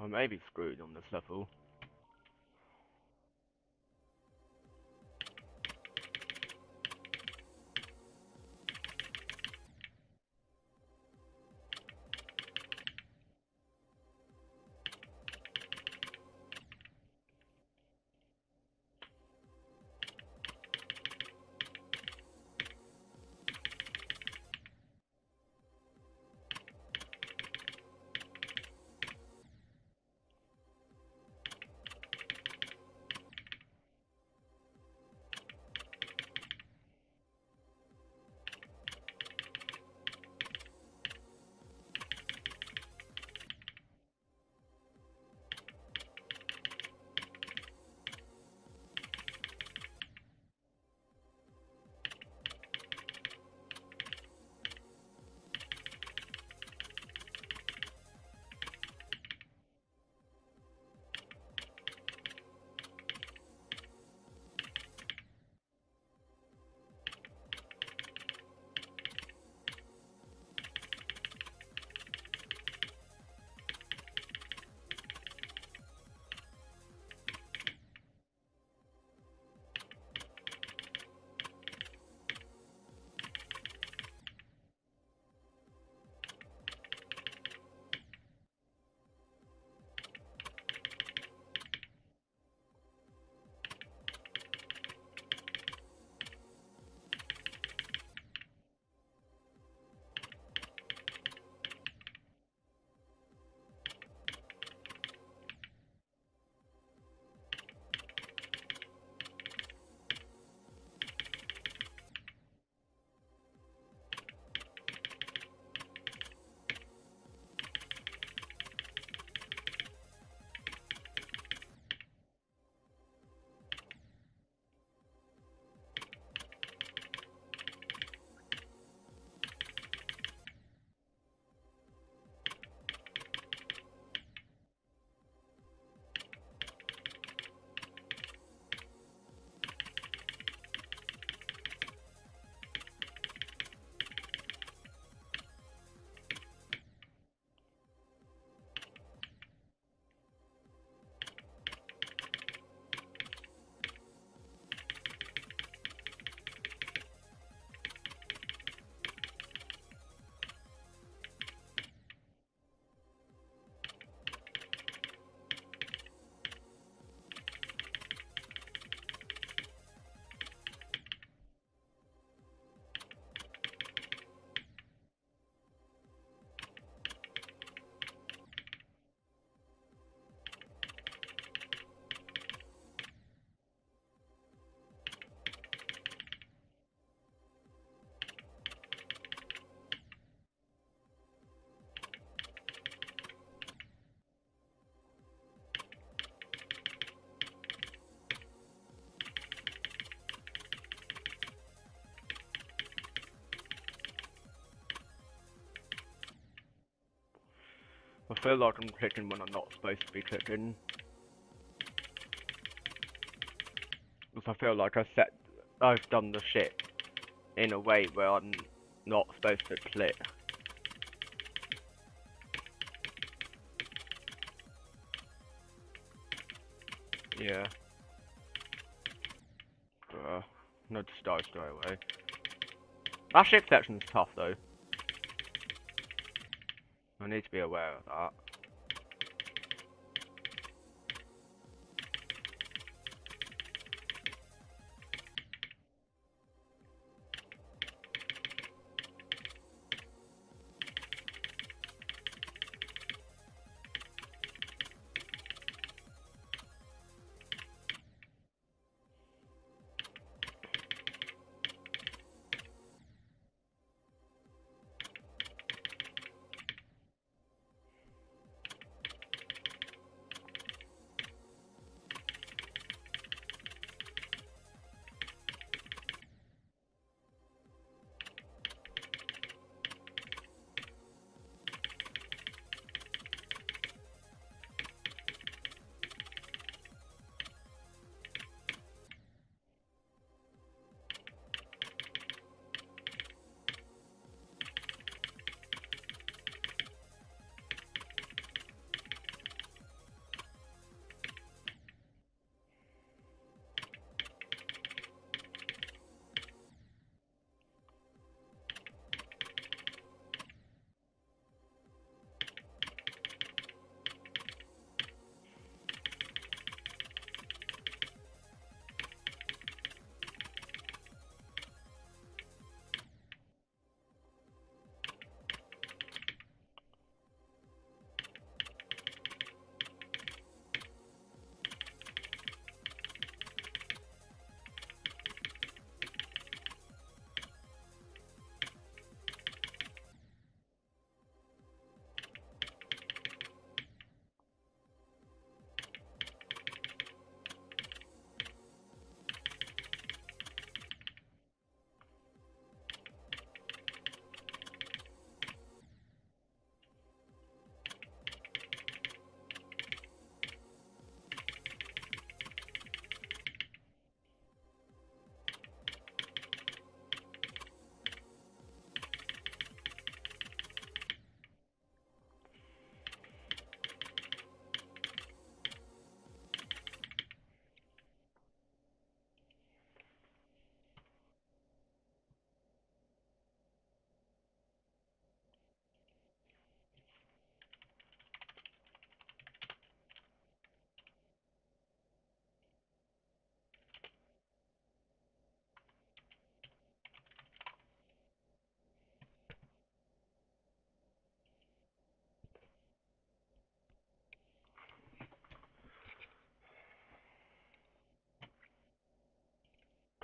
I may be screwed on this level. I feel like I'm clicking when I'm not supposed to be clicking. Because I feel like I've done the shit in a way where I'm not supposed to click. Yeah. No, just die straight away. That ship section's tough though. I need to be aware of that.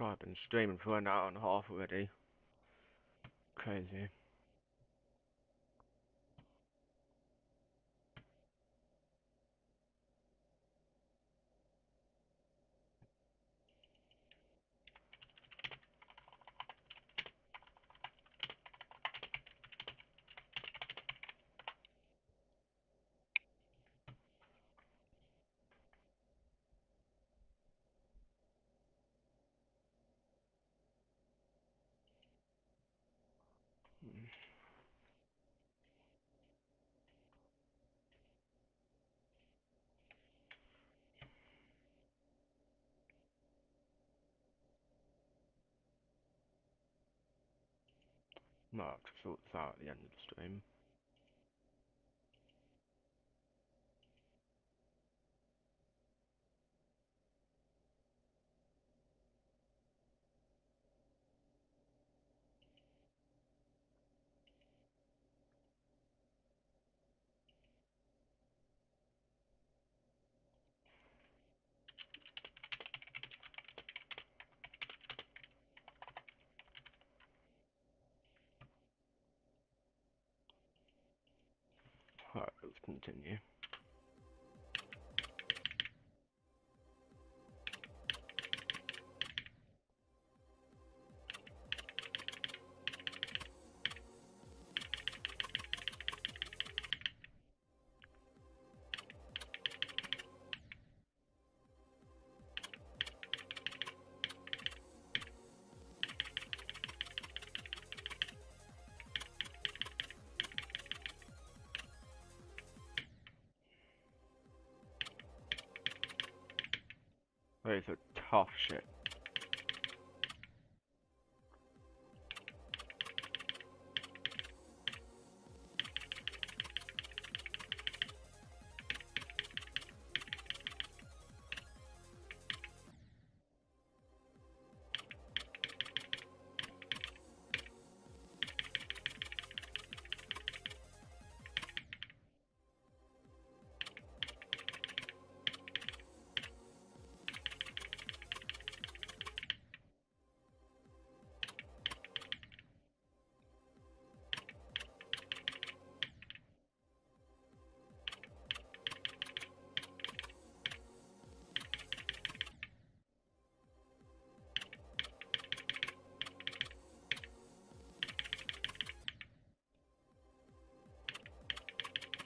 God, I've been streaming for an hour and a half already. Crazy. Might have to sort this out at the end of the stream. Alright, let's continue. That is a tough shit.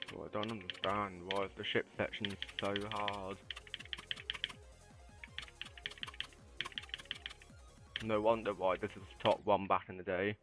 So I don't understand why is the ship section so hard. No wonder why this is top 1 back in the day.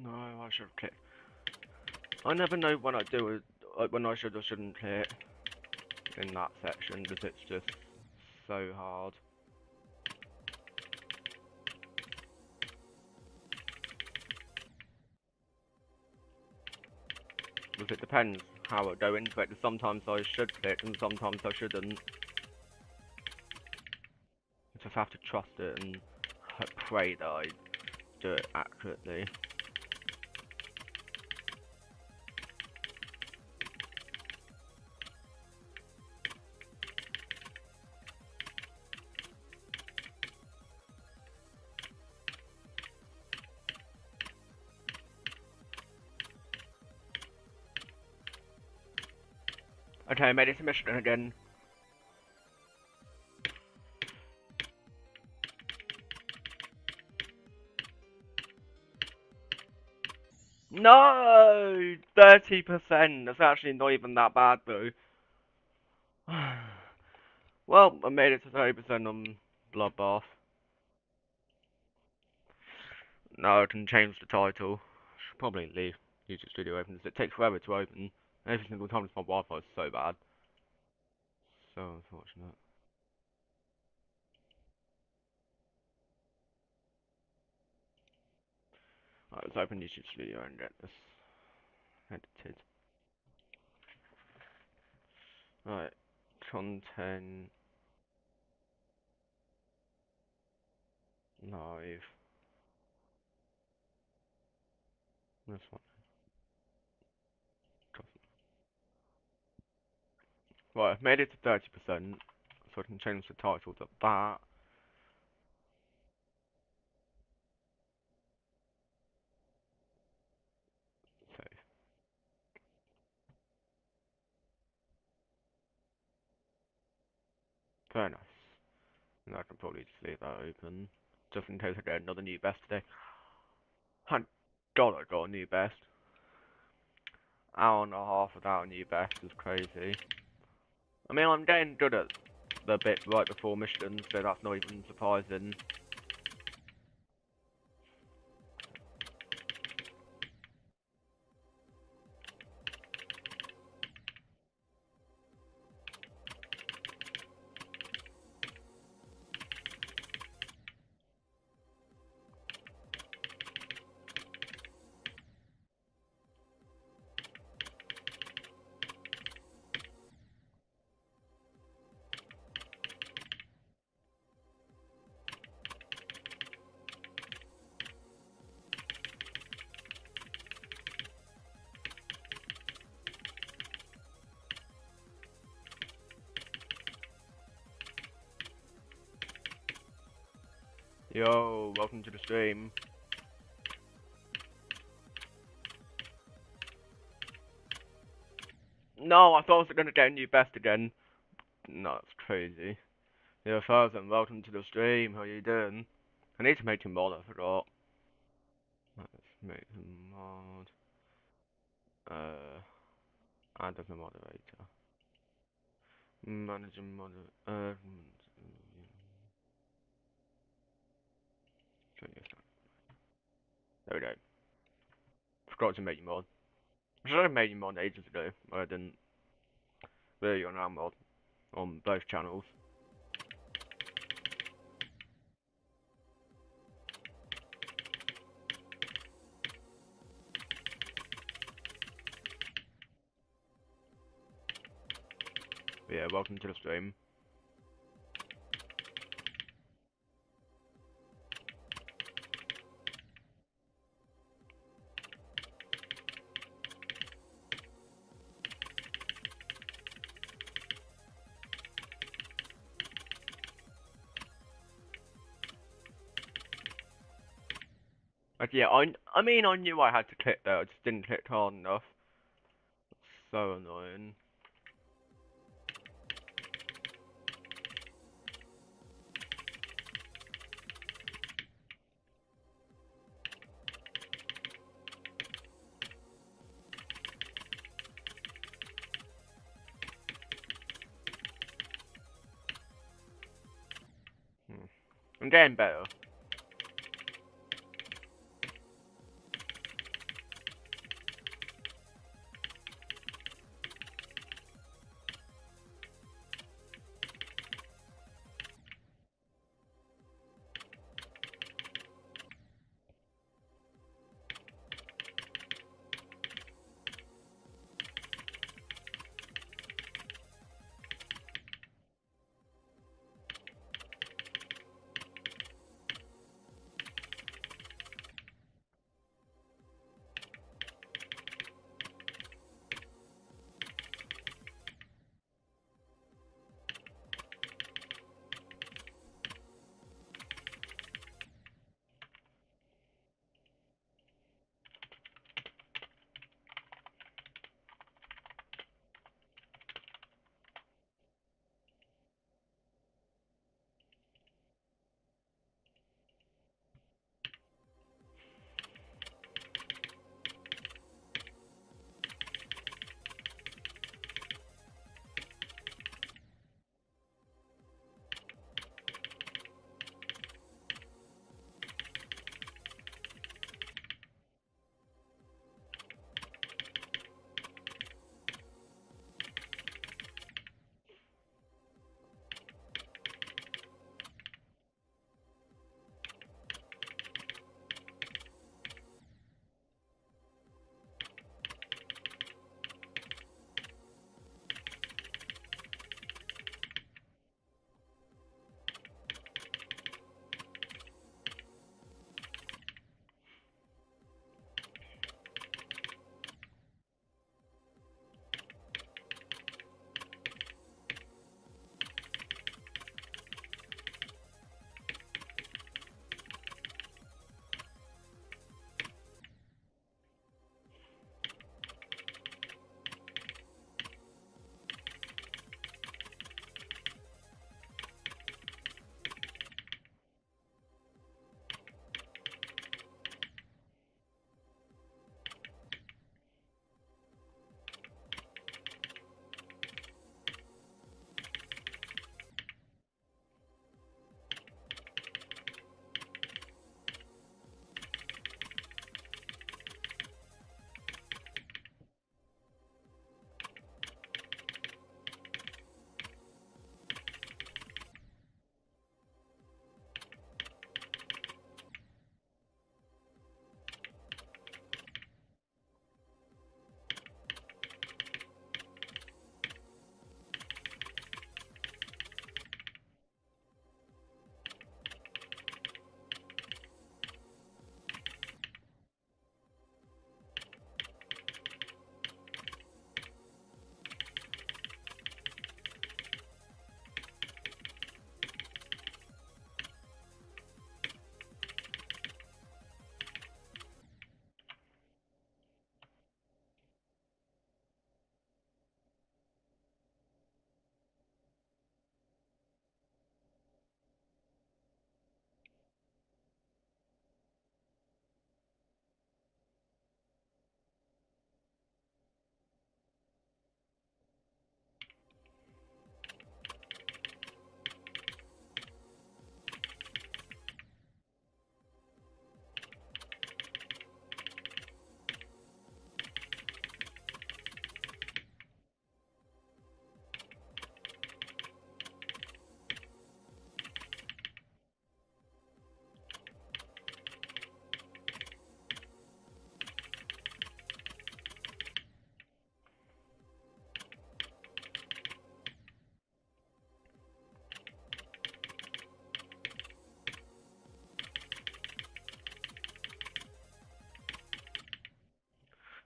No, I should have clicked. I never know when I do it, when I should or shouldn't click in that section, because it's just so hard. because it depends how I go into it. Sometimes I should click and sometimes I shouldn't. I just have to trust it and pray that I do it accurately. Okay, I made it to mission again. No! 30%! That's actually not even that bad though. Well, I made it to 30% on Bloodbath. Now I can change the title. Should probably leave YouTube Studio open. It takes forever to open. Every single time my Wi-Fi is so bad. So unfortunate. Right, let's open YouTube Studio and get this edited. Right, content, live, this one. Right, I've made it to 30%, so I can change the title to that. Save. Very nice. And I can probably just leave that open, just in case I get another new best today. Thank God I got a new best. Hour and a half without a new best is crazy. I mean, I'm getting good at the bit right before missions, so that's not even surprising. Yo, welcome to the stream. No, I thought I was gonna get a new best again. No, that's crazy. Yo, Thousand, welcome to the stream. How you doing? I need to make him mod, I forgot. Let's make him mod. Add as a moderator. Manager moderator. There we go. Forgot to make you mod. I should have made you mod ages ago, but I didn't. There you're now mod on both channels. But yeah, welcome to the stream. Like, yeah, I mean, I knew I had to click there, I just didn't click hard enough. So annoying. I'm getting better.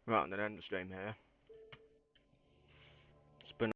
Right, and then end the stream here.